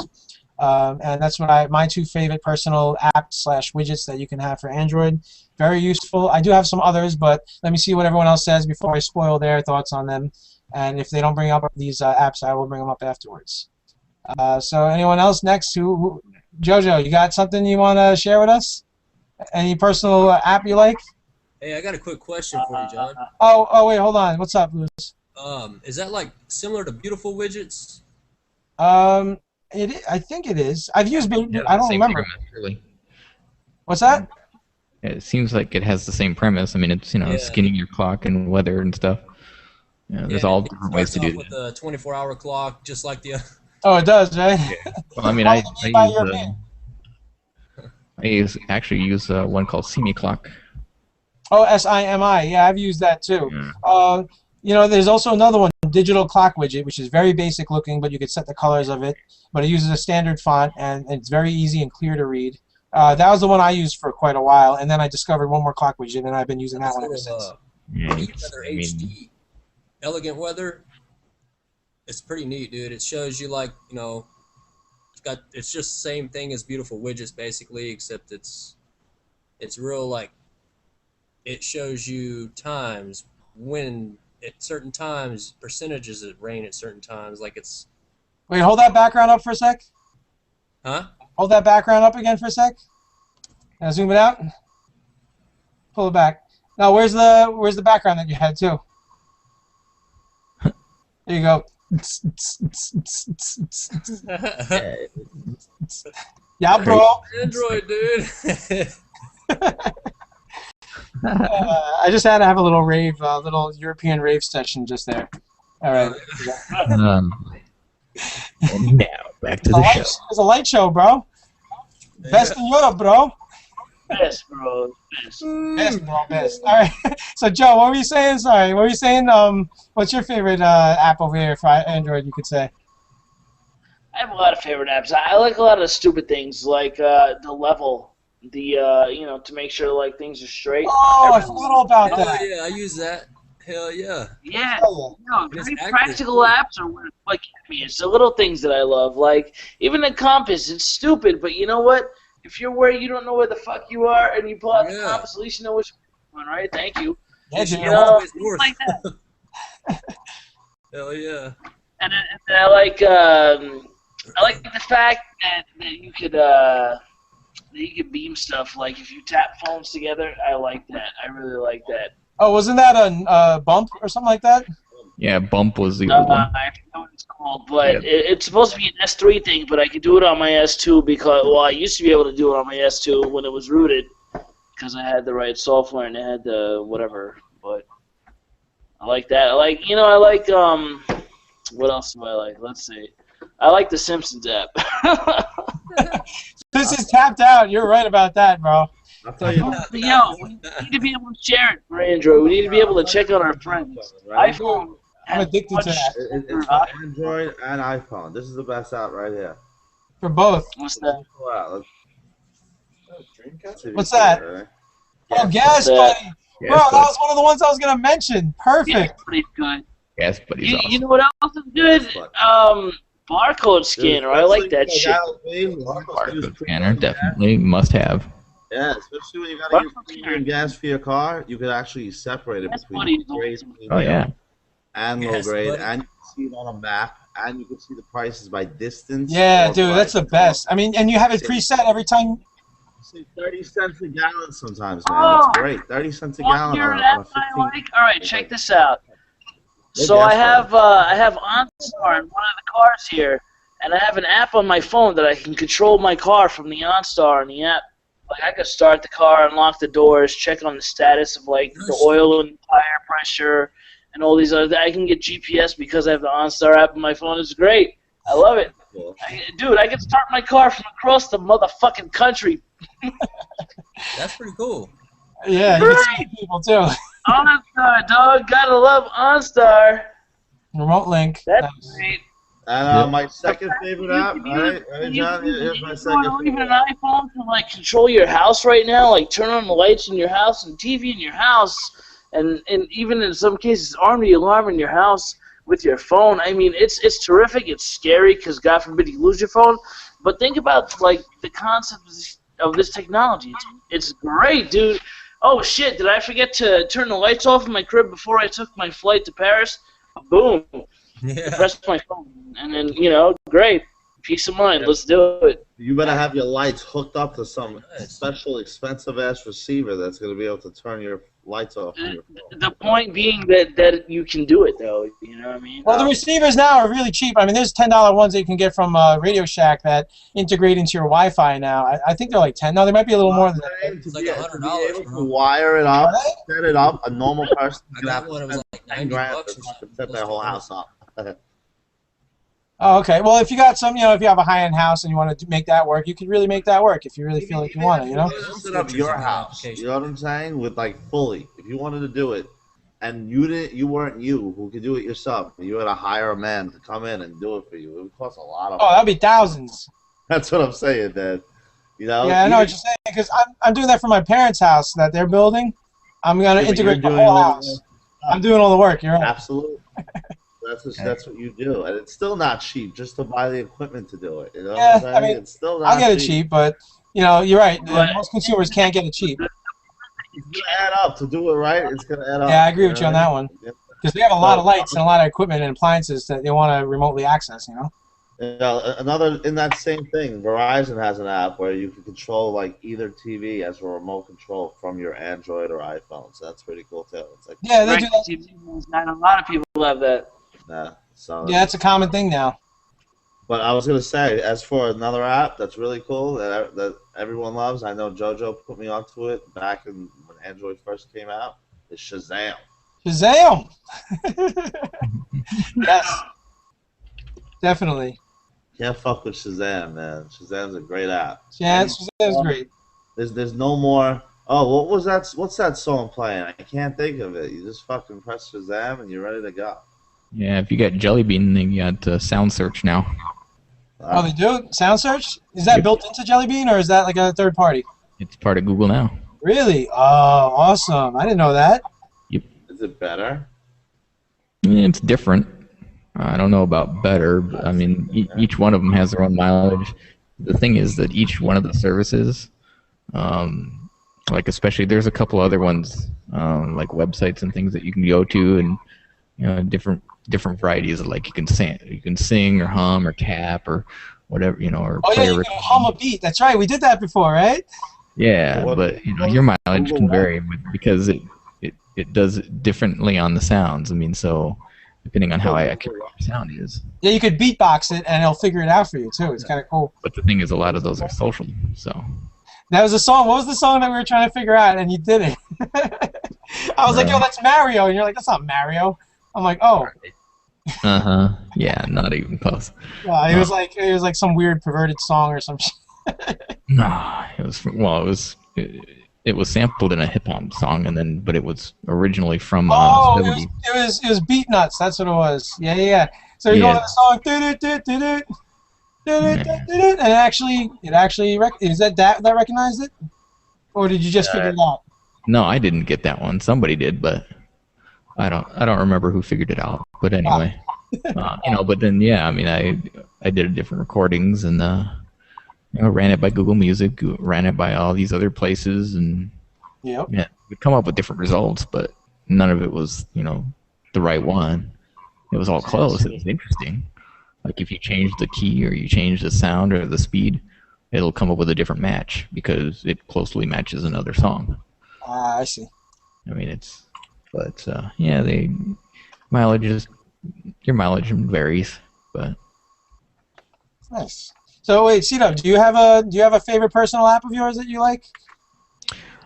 And that's my two favorite personal apps/widgets that you can have for Android. Very useful. I do have some others, but let me see what everyone else says before I spoil their thoughts on them. And if they don't bring up these apps, I will bring them up afterwards. So anyone else next? Jojo, you got something you want to share with us? Any personal app you like? Hey, I got a quick question for you, John. Oh, wait, hold on. What's up, Louis? Is that like similar to Beautiful Widgets? I think it is. I've used, It has I the don't same remember. premise, really. What's that? It seems like it has the same premise. I mean, it's Yeah. skinning your clock and weather and stuff. There's all different ways to do with that. a 24-hour clock, just like the other. Oh, it does, right? Well, I mean, What do you mean by European? actually use one called Simi Clock. Oh, SIMI. Yeah, I've used that too. Yeah. There's also another one, digital clock widget, which is very basic looking, but you could set the colors of it. But it uses a standard font, and it's very easy and clear to read. That was the one I used for quite a while, and then I discovered one more clock widget, and I've been using that one ever since. Yeah, Neat Weather HD, Elegant Weather. It's pretty neat, dude. It shows you it's just the same thing as Beautiful Widgets basically, except it's real it shows you times when at certain times, percentages of rain at certain times, Wait, hold that background up for a sec. Huh? Hold that background up again for a sec. Now zoom it out. Pull it back. Now where's the background that you had too? There you go. Yeah, bro. Android, dude. I just had to have a little rave, little European rave session just there. All right. And now back to the show. It's a light show, bro. Best in Europe, bro. Best, bro. Best, bro. Best. All right. So, Joe, what were you saying? Sorry, what were you saying? What's your favorite app over here for Android? You could say. I have a lot of favorite apps. I like a lot of the stupid things, like the level, to make sure things are straight. Oh, I forgot all about that. Oh yeah, I use that. Hell yeah. Yeah, It's very active. practical apps are what get me. It's the little things that I love, like even the compass. It's stupid, but you know what? If you're where you don't know where the fuck you are, and you pull out the compass, at least you know which one, right? Thank you. Yeah, dude. North. Like that. Hell yeah. And I like the fact that you could beam stuff. Like if you tap phones together, I like that. I really like that. Oh, wasn't that a bump or something like that? Yeah, Bump was the old one. I forget what it's called, but it's supposed to be an S3 thing, but I could do it on my S2 because, I used to be able to do it on my S2 when it was rooted because I had the right software and it had the whatever, but I like that. What else do I like? Let's see. I like the Simpsons app. This is tapped out. You're right about that, bro. I'll tell you. We need to be able to share it for Android. We need to be able to check on our friends. Right? iPhone. I'm addicted to that. It's for Android and iPhone. This is the best app right here. For both. What's that? Wow, What's that? Right? Oh, Gas Buddy. Bro, that was one of the ones I was going to mention. Perfect. Yeah, pretty good. Yes, but he's awesome. You know what else is good? Barcode scanner. I like that shit. Barcode scanner, definitely must have. Yeah, especially when you got to get gas for your car, you could actually separate it between grade and low grade, and you can see it on a map, and you can see the prices by distance. Yeah, dude, that's the best. I mean, and you have it preset every time. See, 30 cents a gallon sometimes, man. That's great. 30 cents a gallon on a 15. All right, check this out. So I have OnStar in one of the cars here, and I have an app on my phone that I can control my car from the OnStar and the app. Like I could start the car, unlock the doors, check on the status of the oil and tire pressure, and all these other. I can get GPS because I have the OnStar app on my phone. It's great. I love it, dude. I can start my car from across the motherfucking country. That's pretty cool. Yeah, you can see people too. OnStar, dog. Gotta love OnStar. Remote link. That's great. And my second favorite app, right, John? Here's my second favorite. Even an iPhone can control your house right now, turn on the lights in your house and TV in your house, and even in some cases arm the alarm in your house with your phone. I mean, it's terrific. It's scary because God forbid you lose your phone. But think about the concept of this technology. It's great, dude. Oh shit! Did I forget to turn the lights off in my crib before I took my flight to Paris? Boom. Yeah. Press my phone, and then great. Peace of mind. Let's do it. You better have your lights hooked up to some special expensive ass receiver that's going to be able to turn your lights off on your phone. The point being that you can do it, though. You know what I mean? Well, the receivers now are really cheap. I mean, there's $10 ones that you can get from Radio Shack that integrate into your Wi-Fi now. I think they're like 10. No, they might be a little more than that. It's like $100. To wire it up, set it up. A normal person I got one. It was like $90 to set their whole house up. Oh, okay. Well, if you got some, if you have a high-end house and you want to make that work, you could really make that work if you really feel like you want it, Set up your house. You know what I'm saying? With like fully, if you wanted to do it, and you weren't you who could do it yourself, you had to hire a man to come in and do it for you. It would cost a lot of. Oh, that'd be thousands. That's what I'm saying, Dad. Yeah, I know what you're saying because I'm doing that for my parents' house that they're building. I'm gonna integrate the whole house. I'm doing all the work. You're right. Absolutely. That's what you do, and it's still not cheap just to buy the equipment to do it. You know what I'm saying? I mean, it's still not I'll get it cheap, but you're right. Most consumers can't get it cheap. It's gonna add up to do it right. It's gonna add up. Yeah, I agree with you on that one. Because they have a lot of lights and a lot of equipment and appliances that they want to remotely access. Another in that same thing, Verizon has an app where you can control like either TV as a remote control from your Android or iPhone. So that's pretty cool too. It's like they do that. Not a lot of people have that. So that's a common thing now. But I was gonna say, as for another app that's really cool that everyone loves, I know JoJo put me onto it back when Android first came out. Is Shazam. Shazam! Yes, definitely. Can't fuck with Shazam, man. Shazam's a great app. Yeah, Shazam's great. There's no more. Oh, what was that? What's that song playing? I can't think of it. You just fucking press Shazam and you're ready to go. Yeah, if you got Jelly Bean, then you got Sound Search now. Oh, they do? Sound Search? Is that built into Jelly Bean, or is that like a third party? It's part of Google now. Really? Oh, awesome. I didn't know that. Yep. Is it better? It's different. I don't know about better, but I mean, each one of them has their own mileage. The thing is that each one of the services, like especially there's a couple other ones, like websites and things that you can go to, and different varieties of, like, you can sing or hum or tap or whatever, or play you can hum a beat. That's right. We did that before, right? Yeah, but your mileage can vary because it does it differently on the sounds. I mean, so depending on how accurate your sound is. Yeah, you could beatbox it and it'll figure it out for you too. It's kind of cool. But the thing is, a lot of those are social. So that was a song. What was the song that we were trying to figure out and you did it? I was like, yo, that's Mario, and you're like, that's not Mario. I'm like, oh. Yeah, not even close. It was like some weird perverted song or some shit. No, it was sampled in a hip hop song, but it was originally from. It was Beat Nuts. That's what it was. Yeah. So you're going to the song, and it actually is that recognized it, or did you just figure it out? No, I didn't get that one. Somebody did, but I don't remember who figured it out. But anyway, But then I mean, I did different recordings and ran it by Google Music, ran it by all these other places, and we'd come up with different results, but none of it was the right one. It was all close. It was interesting. Like if you change the key or you change the sound or the speed, it'll come up with a different match because it closely matches another song. I see. I mean, your mileage varies, but nice. So wait, Cito, do you have a favorite personal app of yours that you like?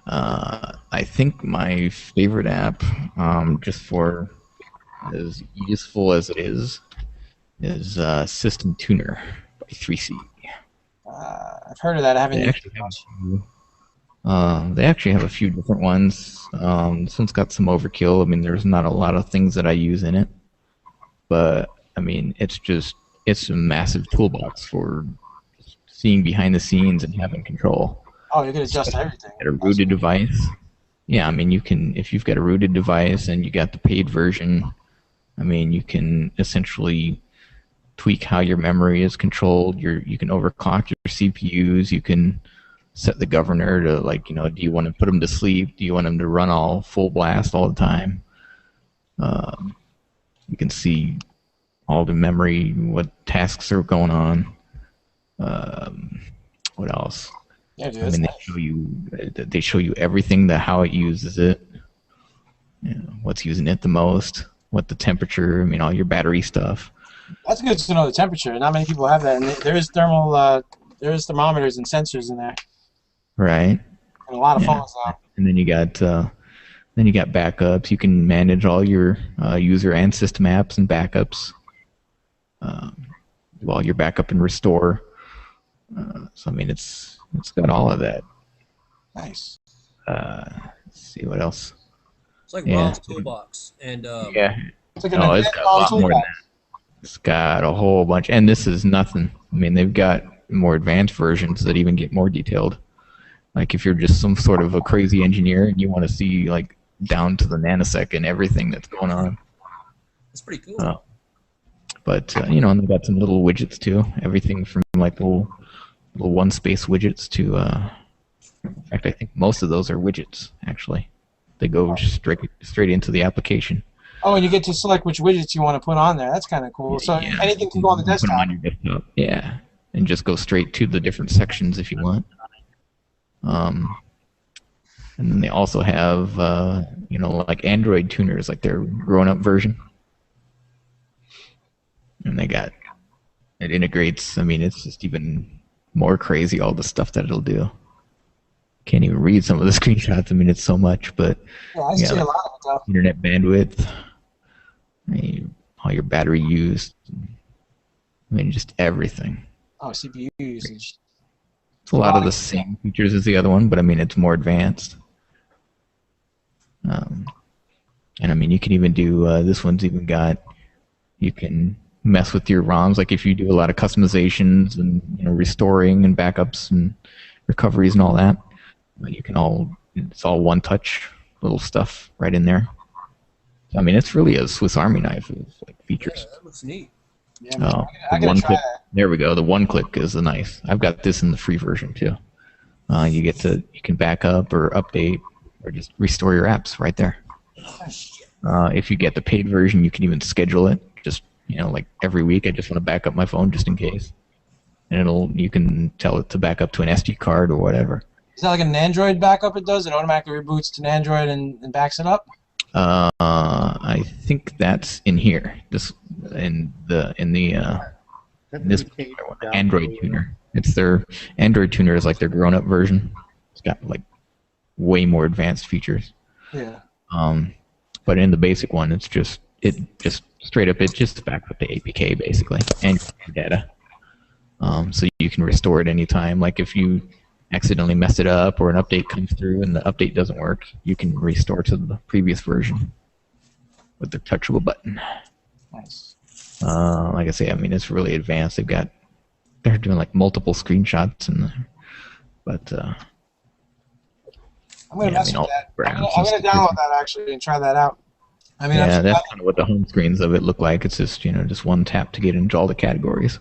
I think my favorite app, just for as useful as it is System Tuner by 3C. I've heard of that. I haven't. They actually have a few different ones. This one's got some overkill. I mean, there's not a lot of things that I use in it, but I mean, it's a massive toolbox for seeing behind the scenes and having control. Oh, you can adjust everything. At a rooted device. Yeah, I mean, you can, if you've got a rooted device and you got the paid version, I mean, you can essentially tweak how your memory is controlled. You can overclock your CPUs. You can set the governor to, like, do you want to put them to sleep? Do you want them to run all full blast all the time? You can see all the memory, what tasks are going on. What else? Yeah, dude, I mean, they show you everything, how it uses it, what's using it the most, what the temperature. I mean, all your battery stuff. That's good to know the temperature. Not many people have that, and there is thermometers and sensors in there, Right. and a lot of phones now. And then you got backups. You can manage all your user and system apps and backups. Do all your backup and restore. So I mean, it's got all of that. Nice. Let's see what else. It's like Rob's toolbox, and yeah. It's like It's got a lot more than that. It's got a whole bunch, and this is nothing. I mean, they've got more advanced versions that even get more detailed. Like if you're just some sort of a crazy engineer and you want to see like down to the nanosecond everything that's going on. It's pretty cool. But and they've got some little widgets too. Everything from like little one space widgets to. In fact, I think most of those are widgets. Actually, they go straight into the application. Oh, and you get to select which widgets you want to put on there. That's kind of cool. So anything can go on the desktop. Put them on your desktop. Yeah, and just go straight to the different sections if you want. And then they also have, like Android tuners, like their grown-up version. And it integrates, I mean, it's just even more crazy, all the stuff that it'll do. Can't even read some of the screenshots. I mean, it's so much, but yeah, I see a lot of it, though. Internet bandwidth, all your battery use, I mean, just everything. Oh, CPU usage. It's a lot of the same features as the other one, but I mean, it's more advanced. And I mean, you can even do, this one's even got, you can mess with your ROMs, like if you do a lot of customizations and restoring and backups and recoveries and all that, it's all one-touch little stuff right in there. I mean, it's really a Swiss Army knife of like features. Yeah, that looks neat. Yeah, I gotta try that. There we go. The one-click is nice. I've got this in the free version too. You can back up or update or just restore your apps right there. If you get the paid version, you can even schedule it. Just like every week, I just want to back up my phone just in case, and you can tell it to back up to an SD card or whatever. Is that like an Android backup? It does. It automatically reboots to an Android and backs it up. I think that's in here. This in this Android tuner. It's their Android tuner is like their grown-up version. It's got like way more advanced features. Yeah. But in the basic one, it just straight up it just backs up to APK basically and data. So you can restore it anytime. Like if you accidentally mess it up or an update comes through and the update doesn't work, you can restore to the previous version with the touchable button. Nice. Like I say, I mean, it's really advanced. They're doing like multiple screenshots but I'm gonna mess with that. I'm gonna download that actually and try that out. I mean, yeah, that's kind of what the home screens of it look like. It's just just one tap to get into all the categories.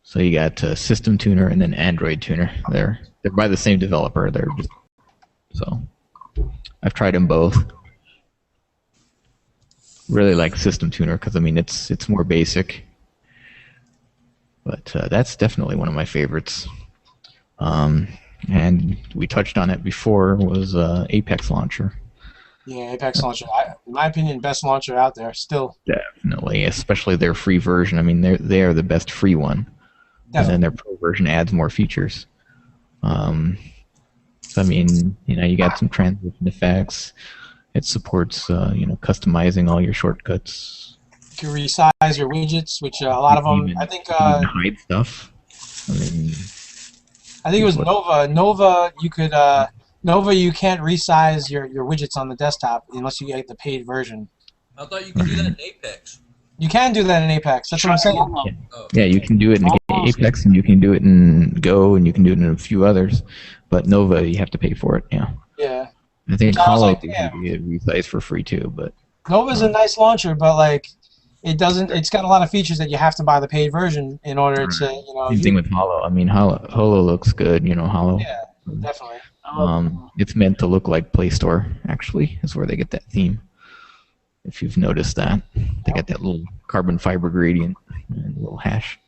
So you got System Tuner and then Android Tuner. They're by the same developer. So I've tried them both. Really like System Tuner because I mean it's more basic. But that's definitely one of my favorites. And we touched on it before was Apex Launcher. Yeah, Apex Launcher. In my opinion, best launcher out there still. Definitely, especially their free version. I mean, they are the best free one. Definitely. And then their pro version adds more features. So I mean, you got some transition effects. It supports customizing all your shortcuts. You can resize your widgets, which a lot of them. I think hide stuff. I think it was Nova. Nova, you can't resize your widgets on the desktop unless you get the paid version. I thought you could do that in Apex. You can do that in Apex. That's what I'm saying. Yeah, you can do it in Apex, and you can do it in Go, and you can do it in a few others. But Nova, you have to pay for it. Yeah. Yeah. I think Hollow can get resized for free too, but Nova's a nice launcher, but like it doesn't. It's got a lot of features that you have to buy the paid version in order to Same thing with Hollow. I mean, Hollow looks good. Hollow. Yeah, definitely. It's meant to look like Play Store. Actually, is where they get that theme. If you've noticed that, they got that little carbon fiber gradient and a little hash.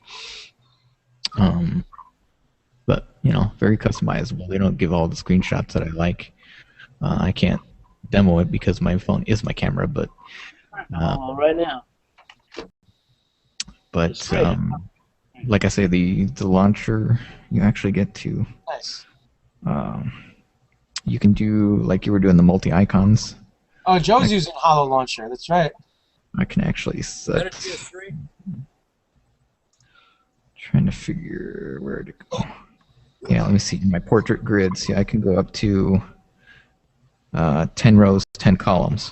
But very customizable. They don't give all the screenshots that I like. I can't demo it because my phone is my camera, but right now. But like I say, the launcher, you actually get to. Nice. You can do like you were doing the multi icons. Oh, Joe's using Holo Launcher. That's right. I can actually set. Trying to figure where to go. Yeah, let me see. My portrait grid. See, I can go up to 10 rows, 10 columns.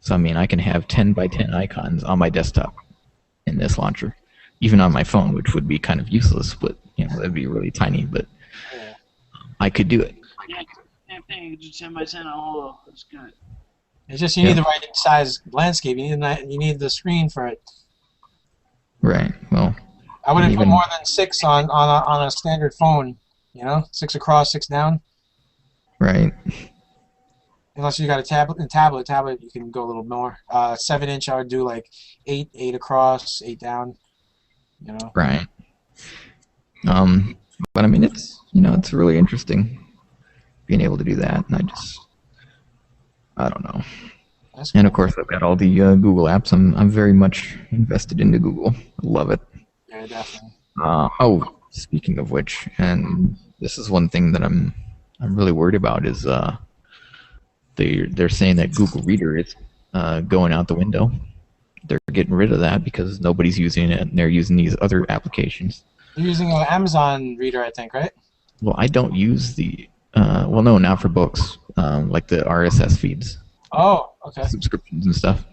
So I mean, I can have 10 by 10 icons on my desktop in this launcher, even on my phone, which would be kind of useless. But that'd be really tiny. But I could do it. Yeah, same thing. You could do 10 by 10 on Holo. That's good. It's just you need the right size landscape. You need the screen for it. Right. Well, I wouldn't put more than 6 on a standard phone. 6 across, 6 down. Right. Unless you got a tablet, you can go a little more. 7-inch, I would do like 8 across, 8 down. Right. But I mean, it's it's really interesting being able to do that, and I don't know. That's cool. And of course, I've got all the Google apps. I'm very much invested into Google. I love it. Yeah, definitely. Oh, speaking of which, and this is one thing that I'm really worried about is they're saying that Google Reader is going out the window. They're getting rid of that because nobody's using it, and they're using these other applications. You're using an Amazon Reader, I think, right? Well, I don't use the well, no, not for books, like the RSS feeds. Oh, okay. Subscriptions and stuff.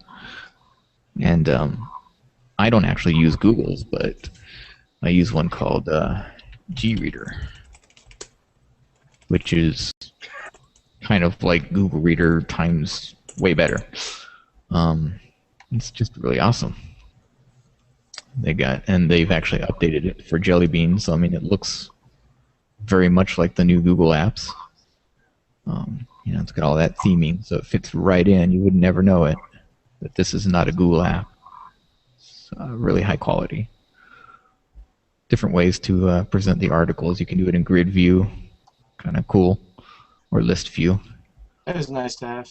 And I don't actually use Google's, but I use one called G-Reader, which is kind of like Google Reader times way better. It's just really awesome. They've actually updated it for Jelly Bean, so I mean it looks very much like the new Google apps. It's got all that theming, so it fits right in. You would never know it, that this is not a Google app. It's really high quality. Different ways to present the articles. You can do it in grid view, kind of cool, or list view. That is nice to have.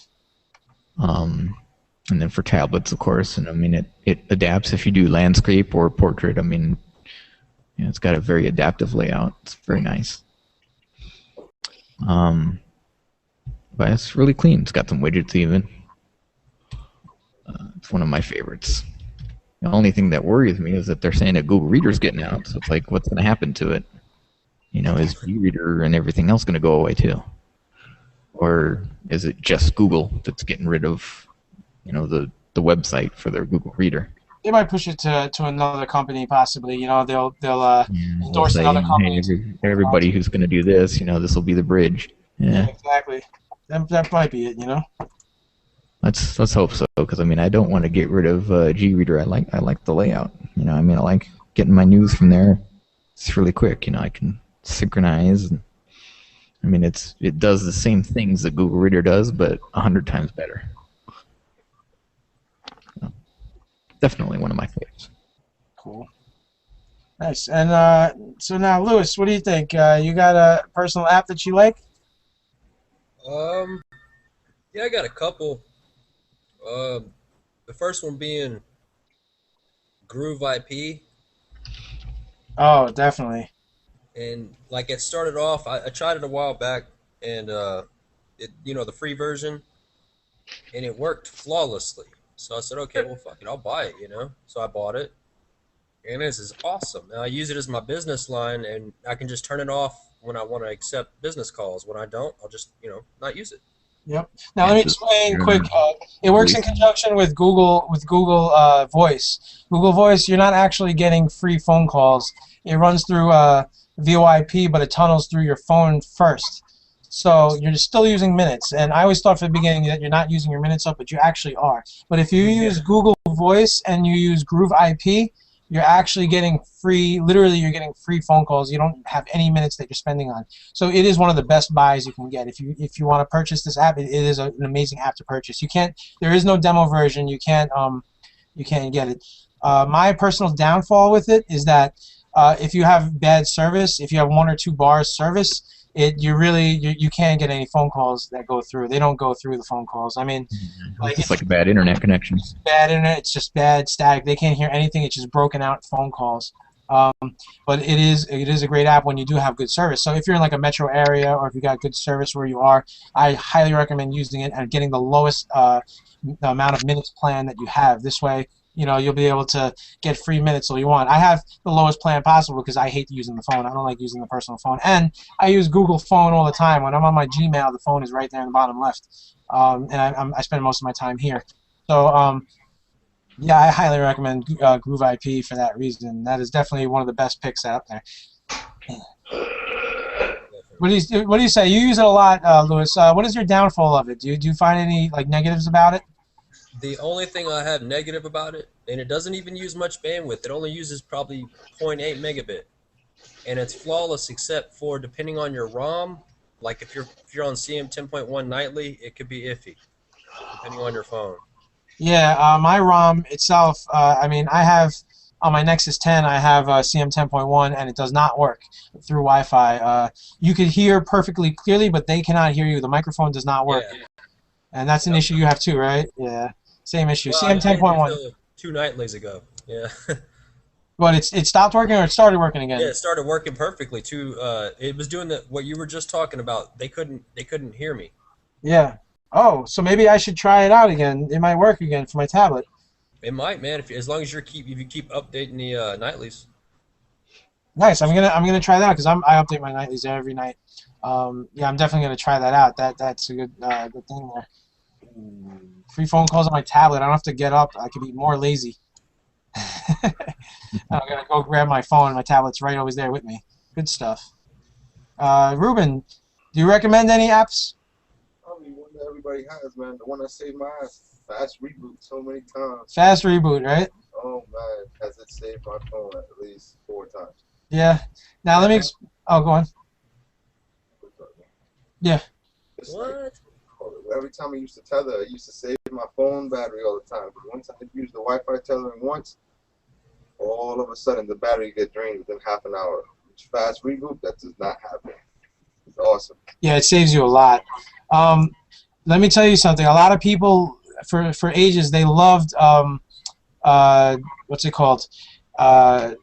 And then for tablets, of course, and I mean it adapts if you do landscape or portrait. I mean, it's got a very adaptive layout. It's very nice. But it's really clean. It's got some widgets even. It's one of my favorites. The only thing that worries me is that they're saying that Google Reader's getting out. So it's like, what's going to happen to it? Is G-Reader and everything else going to go away too? Or is it just Google that's getting rid of, the website for their Google Reader? They might push it to another company possibly. They'll endorse another company. Hey, everybody who's going to do this, this will be the bridge. Yeah, exactly. That might be it. Let's hope so, because I mean I don't want to get rid of G-Reader. I like the layout. I like getting my news from there. It's really quick. I can synchronize. And, I mean it does the same things that Google Reader does, but 100 times better. Definitely one of my favorites. Cool. Nice. And so now, Lewis, what do you think? You got a personal app that you like? Yeah, I got a couple. The first one being Groove IP. Oh, definitely. And like it started off, I tried it a while back, and the free version, and it worked flawlessly. So I said, okay, well, fuck it, I'll buy it, So I bought it, and this is awesome. Now I use it as my business line, and I can just turn it off when I want to accept business calls. When I don't, I'll just, not use it. Yep. Now let me explain quick. It works in conjunction with Google Voice. Google Voice, you're not actually getting free phone calls. It runs through VoIP, but it tunnels through your phone first. So you're still using minutes. And I always thought from the beginning that you're not using your minutes up, but you actually are. But if you use Google Voice and you use Groove IP, you're actually getting free, literally you're getting free phone calls. You don't have any minutes that you're spending on. So it is one of the best buys you can get. If you want to purchase this app, it is an amazing app to purchase. There is no demo version. You can't get it. My personal downfall with it is that if you have bad service, if you have 1 or 2 bars service, you can't get any phone calls that go through. They don't go through the phone calls. I mean, like it's like a bad internet connection. Bad internet. It's just bad static. They can't hear anything. It's just broken out phone calls. But it is a great app when you do have good service. So if you're in like a metro area or if you got good service where you are, I highly recommend using it and getting the lowest amount of minutes plan that you have. This way, you'll be able to get free minutes all you want. I have the lowest plan possible because I hate using the phone. I don't like using the personal phone. And I use Google Phone all the time. When I'm on my Gmail, the phone is right there in the bottom left. And I spend most of my time here. So, yeah, I highly recommend Groove IP for that reason. That is definitely one of the best picks out there. What do you say? You use it a lot, Lewis. What is your downfall of it? Do you find any negatives about it? The only thing I have negative about it, and it doesn't even use much bandwidth. It only uses probably 0.8 megabit, and it's flawless except for depending on your ROM. Like if you're on CM 10.1 nightly, it could be iffy depending on your phone. Yeah, my ROM itself, I mean, I have, on my Nexus 10, I have CM 10.1, and it does not work through Wi-Fi. You could hear perfectly clearly, but they cannot hear you. The microphone does not work. Yeah. And that's an issue you have too, right? Yeah, same issue. Well, CM 10.1. 2 nightlies ago, yeah. But it stopped working or it started working again? Yeah, it started working perfectly too. It was doing what you were just talking about. They couldn't hear me. Yeah. Oh, so maybe I should try it out again. It might work again for my tablet. It might, man. As long as you keep updating the nightlies. Nice. I'm gonna try that because I update my nightlies every night. Yeah, I'm definitely gonna try that out. That's a good thing there. Free phone calls on my tablet. I don't have to get up. I could be more lazy. I'm gonna go grab my phone. My tablet's right always there with me. Good stuff. Ruben, do you recommend any apps? One that everybody has, man. The one that saved my ass. Fast reboot so many times. Fast reboot, right? Oh man, has it saved my phone at least 4 times. Yeah. Now let me. Oh, go on. Yeah. What? Every time I used to tether, it used to save my phone battery all the time. But once I used the Wi-Fi tethering once, all of a sudden the battery get drained within half an hour. Fast reboot, that does not happen. It's awesome. Yeah, it saves you a lot. Let me tell you something. A lot of people, for ages, they loved what's it called? What's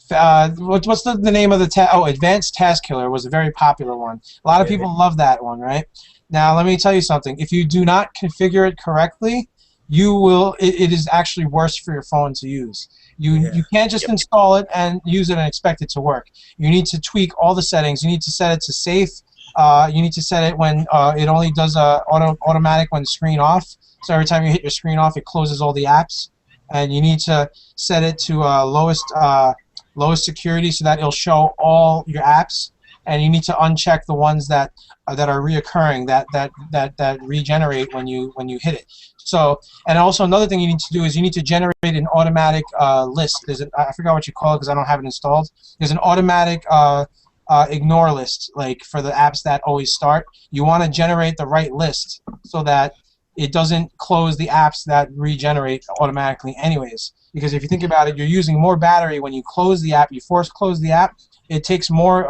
the name of the Advanced Task Killer was a very popular one. A lot of people love that one, right? Now let me tell you something. If you do not configure it correctly, you will. It is actually worse for your phone to use. You can't just install it and use it and expect it to work. You need to tweak all the settings. You need to set it to safe. You need to set it when it only does automatic when screen off. So every time you hit your screen off, it closes all the apps. And you need to set it to lowest security so that it'll show all your apps. And you need to uncheck the ones that are reoccurring, that regenerate when you hit it. So, and also another thing you need to do is you need to generate an automatic list. I forgot what you call it because I don't have it installed. There's an automatic ignore list, like for the apps that always start. You want to generate the right list so that it doesn't close the apps that regenerate automatically anyways. Because if you think about it, you're using more battery when you close the app. You force close the app. It takes more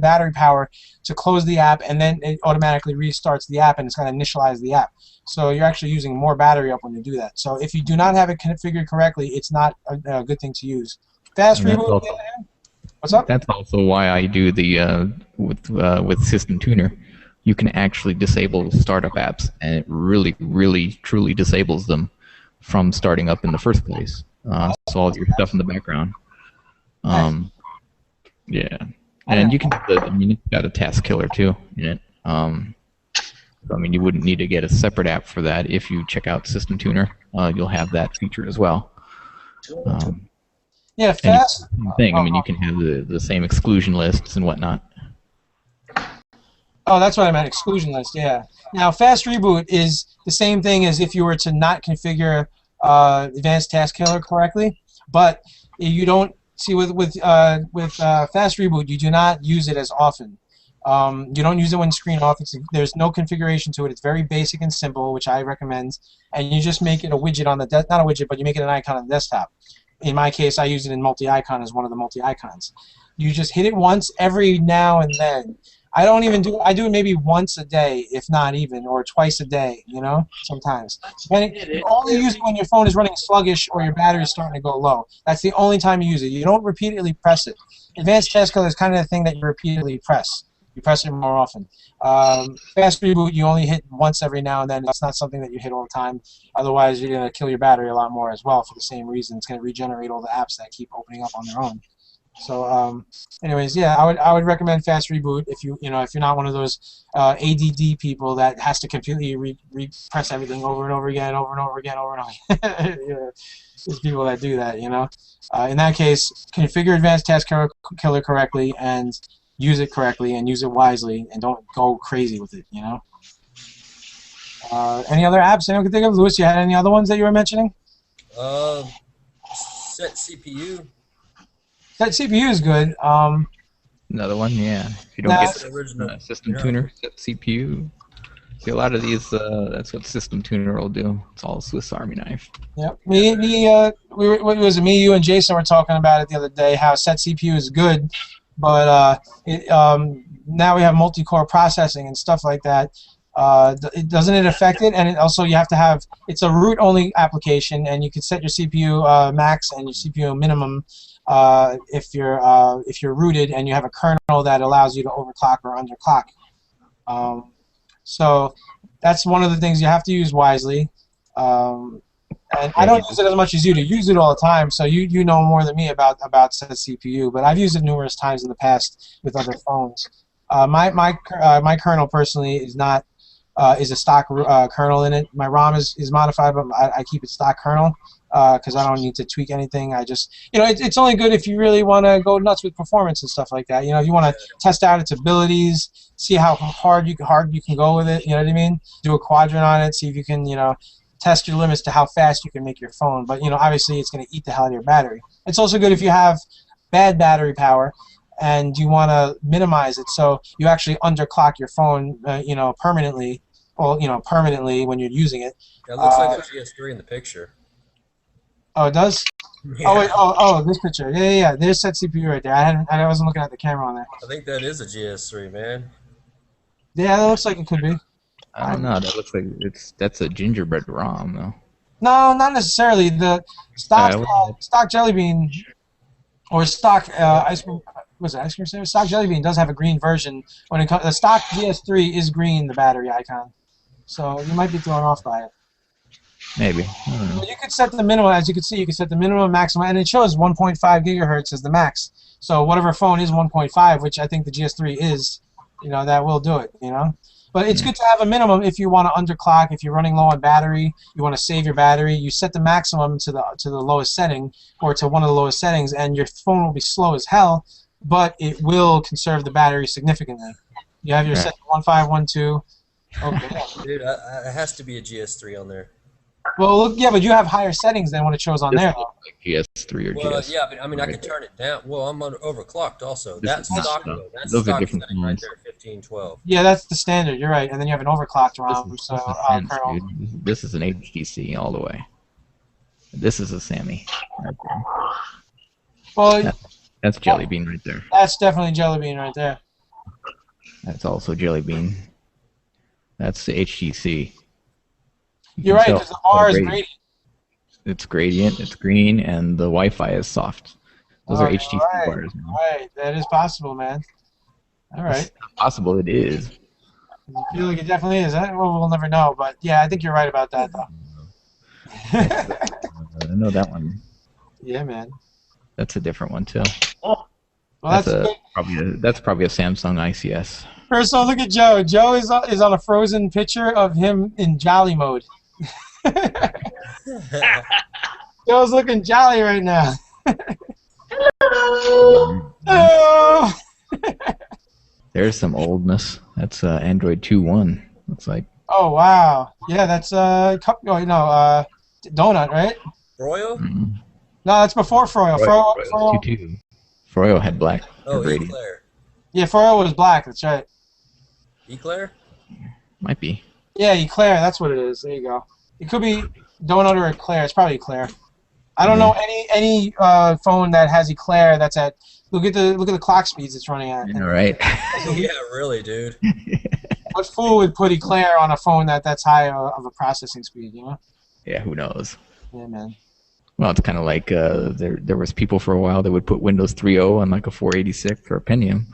battery power to close the app, and then it automatically restarts the app, and it's going to initialize the app. So you're actually using more battery up when you do that. So if you do not have it configured correctly, it's not a good thing to use. Fast reboot. What's up? That's also why I do the with System Tuner. You can actually disable startup apps, and it really, really, truly disables them from starting up in the first place. So all your stuff in the background. Yeah, and you can. It's got a task killer too in it. So, I mean, you wouldn't need to get a separate app for that. If you check out System Tuner, you'll have that feature as well. Yeah, fast thing. I mean, you can have the same exclusion lists and whatnot. Oh, that's what I meant, exclusion list, yeah. Now, fast reboot is the same thing as if you were to not configure Advanced Task Killer correctly, but you don't, see, with fast reboot, you do not use it as often. You don't use it when screen off. There's no configuration to it. It's very basic and simple, which I recommend, and you just make it a widget on the, not a widget, but you make it an icon on the desktop. in my case, I use it in multi-icon as one of the multi-icons. You just hit it once every now and then. I don't even do. I do it maybe once a day, if not even, or twice a day. You know, sometimes. And you only use it when your phone is running sluggish or your battery is starting to go low. That's the only time you use it. You don't repeatedly press it. Advanced Task Killer is kind of the thing that you repeatedly press. You press it more often. Fast reboot, you only hit once every now and then. That's not something that you hit all the time. Otherwise, you're going to kill your battery a lot more as well for the same reason. It's going to regenerate all the apps that keep opening up on their own. So, anyways, yeah, I would recommend fast reboot if you if you're not one of those ADD people that has to completely press everything over and over again, over and over again, over and over again. There's people that do that, In that case, configure Advanced Task Killer correctly and use it correctly and use it wisely and don't go crazy with it, Any other apps anyone can think of? Louis, you had any other ones that you were mentioning? Set CPU. That CPU is good. Another one, yeah. If you don't get system tuner, set CPU. See, a lot of these, that's what system tuner will do. It's all a Swiss Army knife. Yep. Me, you, and Jason were talking about it the other day. How set CPU is good, but now we have multi-core processing and stuff like that. Doesn't it affect it? And also you have to have. It's a root-only application, and you can set your CPU max and your CPU minimum. If you're rooted and you have a kernel that allows you to overclock or underclock. So that's one of the things you have to use wisely. And I don't use it as much as you do. You use it all the time, so you know more than me about set CPU. But I've used it numerous times in the past with other phones. My kernel personally is not is a stock kernel in it. My ROM is modified, but I keep it stock kernel. Because I don't need to tweak anything. I just, it's only good if you really want to go nuts with performance and stuff like that. If you want to test out its abilities, see how hard you can go with it. You know what I mean? Do a quadrant on it, see if you can, test your limits to how fast you can make your phone. But obviously, it's going to eat the hell out of your battery. It's also good if you have bad battery power and you want to minimize it, so you actually underclock your phone, permanently. Well, permanently when you're using it. It looks like a GS3 in the picture. Oh, it does? Yeah. Oh, wait, this picture. Yeah. There's set CPU right there. I wasn't looking at the camera on there. I think that is a GS3, man. Yeah, that looks like it could be. I don't know. That looks like that's a gingerbread ROM, though. No, not necessarily. The stock Jelly Bean or stock ice cream. Was it ice cream sandwich? Stock Jelly Bean does have a green version. When it comes, the stock GS3 is green, the battery icon. So you might be thrown off by it. Maybe. Well, you could set the minimum, as you can see, you can set the minimum, maximum, and it shows 1.5 gigahertz as the max. So whatever phone is 1.5, which I think the GS3 is, that will do it, But it's good to have a minimum if you want to underclock, if you're running low on battery, you want to save your battery, you set the maximum to the lowest setting, or to one of the lowest settings, and your phone will be slow as hell, but it will conserve the battery significantly. You have your set to 1512. Okay. Dude, it has to be a GS3 on there. Well, look, yeah, but you have higher settings than what it shows on there. Like GS3 or GS. Yeah, but I can turn it down. Well, I'm overclocked also. That's stock. That's those stock are different setting right there, 1512. Yeah, that's the standard. You're right, and then you have an overclocked ROM. Kernel. This is an HTC all the way. This is a Sammy. Right there. Well, that's Jelly Bean right there. That's definitely Jelly Bean right there. That's also Jelly Bean. That's the HTC. You're right, because the R is gradient. It's gradient, it's green, and the Wi-Fi is soft. Those are HTC bars. Right, that is possible, man. All right. It's possible, it is. I feel like it definitely is. Well, we'll never know, but yeah, I think you're right about that, though. I know that one. Yeah, man. That's a different one too. Oh, well, that's probably a Samsung ICS. First of all, look at Joe. Joe is on a frozen picture of him in jolly mode. Joe's looking jolly right now. Hello. There's some oldness. That's Android 2.1. Looks like. Oh wow. Yeah, that's Donut, right? Froyo? Mm-hmm. No, that's before Froyo. Froyo. Froyo had black. Oh, Eclair. Yeah, Froyo was black. That's right. Eclair? Might be. Yeah, Eclair. That's what it is. There you go. It could be Donut or Eclair. It's probably Eclair. I don't know any phone that has Eclair that's at. Look at the clock speeds it's running at. Yeah, right. Yeah, really, dude. What fool would put Eclair on a phone that's high of a processing speed? You know? Yeah, who knows? Yeah, man. Well, it's kind of like there was people for a while that would put Windows 3.0 on like a 486 or a Pentium.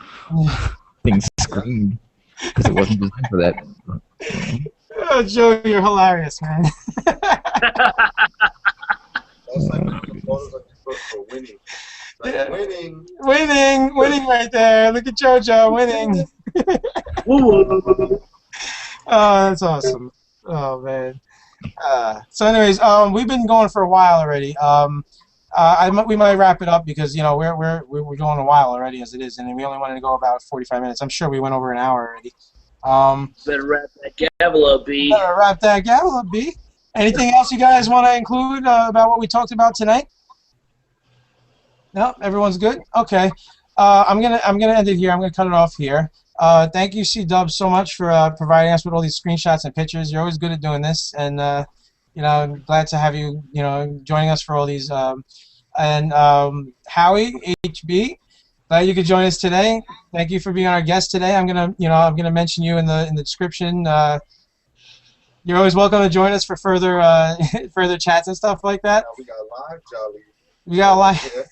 Things screamed because it wasn't designed for that. Oh, Joe, you're hilarious, man. That's like the photos that you put for winning. Like, Yeah. Winning Winning right there. Look at JoJo winning. Oh, that's awesome. Oh man. So, anyways, we've been going for a while already. We might wrap it up because we're going a while already as it is, and we only wanted to go about 45 minutes. I'm sure we went over an hour already. Better wrap that gavel up, B. Better wrap that gavel up, B. Anything else you guys want to include about what we talked about tonight? No, everyone's good. Okay, I'm gonna end it here. I'm gonna cut it off here. Thank you, C-Dub, so much for providing us with all these screenshots and pictures. You're always good at doing this, and I'm glad to have you, joining us for all these. And Howie HB, glad you could join us today. Thank you for being our guest today. I'm gonna mention you in the description. You're always welcome to join us for further further chats and stuff like that. We got live Jolly. We got live. Yeah.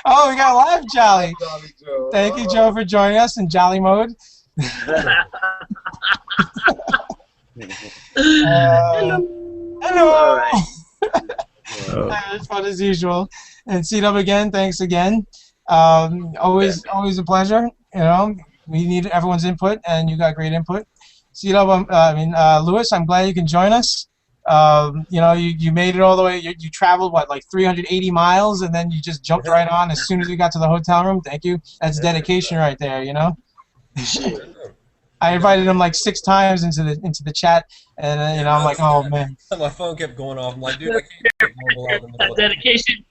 Oh, we got live Jolly. Jolly Joe. Thank you, Joe, for joining us in Jolly mode. Hello. All right. It's fun as usual. And C-Dub again, thanks again. Always a pleasure. We need everyone's input, and you got great input. C-Dub, Lewis, I'm glad you can join us. You made it all the way. You traveled like 380 miles, and then you just jumped right on as soon as we got to the hotel room. Thank you. That's dedication right there. I invited him like 6 times into the chat, and I'm like, oh man. My phone kept going off. I'm like, dude, I can't get mobile out in the middle of the Dedication.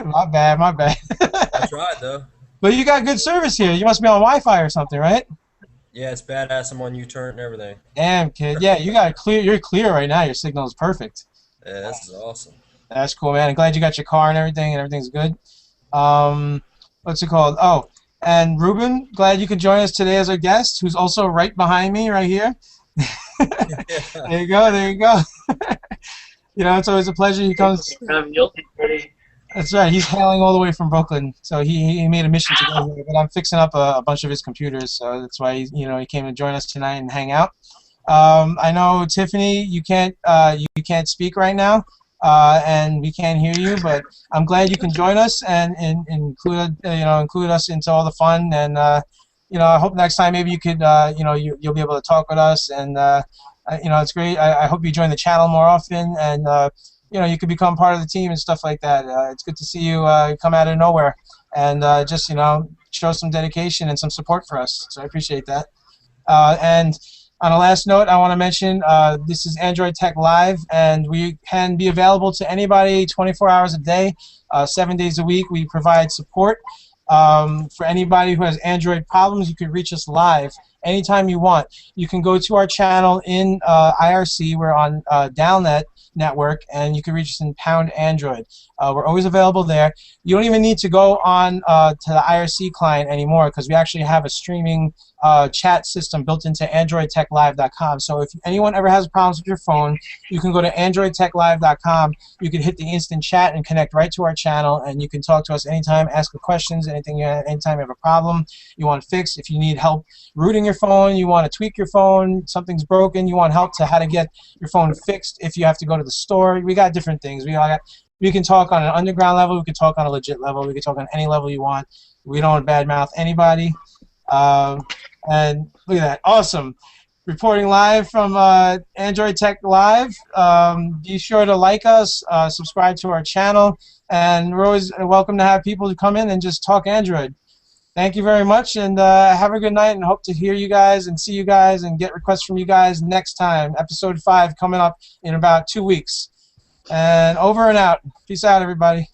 My bad. I tried though. But you got good service here. You must be on Wi-Fi or something, right? Yeah, it's badass. I'm on U-turn and everything. Damn, kid. Yeah, you're clear right now. Your signal is perfect. Yeah, this is awesome. That's cool, man. I'm glad you got your car and everything's good. What's it called? Oh, and Ruben, glad you could join us today as our guest, who's also right behind me right here. There you go. It's always a pleasure. He comes. That's right. He's hailing all the way from Brooklyn, so he made a mission to go here. But I'm fixing up a bunch of his computers, so that's why he came to join us tonight and hang out. I know Tiffany, you can't speak right now, and we can't hear you, but I'm glad you can join us and include us into all the fun. And I hope next time maybe you could you'll be able to talk with us, and it's great. I hope you join the channel more often, and you could become part of the team and stuff like that. It's good to see you come out of nowhere and just show some dedication and some support for us. So I appreciate that. And on a last note, I want to mention this is AndroidTec Live, and we can be available to anybody 24 hours a day, 7 days a week. We provide support. For anybody who has Android problems, you can reach us live anytime you want. You can go to our channel in IRC. We're on Downnet network, and you can reach us in #Android. We're always available there. You don't even need to go on to the IRC client anymore, because we actually have a streaming chat system built into AndroidTecLive.com. So if anyone ever has problems with your phone, you can go to AndroidTecLive.com. You can hit the instant chat and connect right to our channel, and you can talk to us anytime, ask the questions, anytime you have a problem you want to fix. If you need help rooting your phone, you want to tweak your phone, something's broken, you want help to how to get your phone fixed. If you have to go to the store, we got different things. We can talk on an underground level, we can talk on a legit level, we can talk on any level you want. We don't badmouth anybody. And look at that, awesome. Reporting live from AndroidTec Live. Be sure to like us, subscribe to our channel, and we're always welcome to have people to come in and just talk Android. Thank you very much, and have a good night, and hope to hear you guys and see you guys and get requests from you guys next time. Episode 5 coming up in about 2 weeks. And over and out. Peace out, everybody.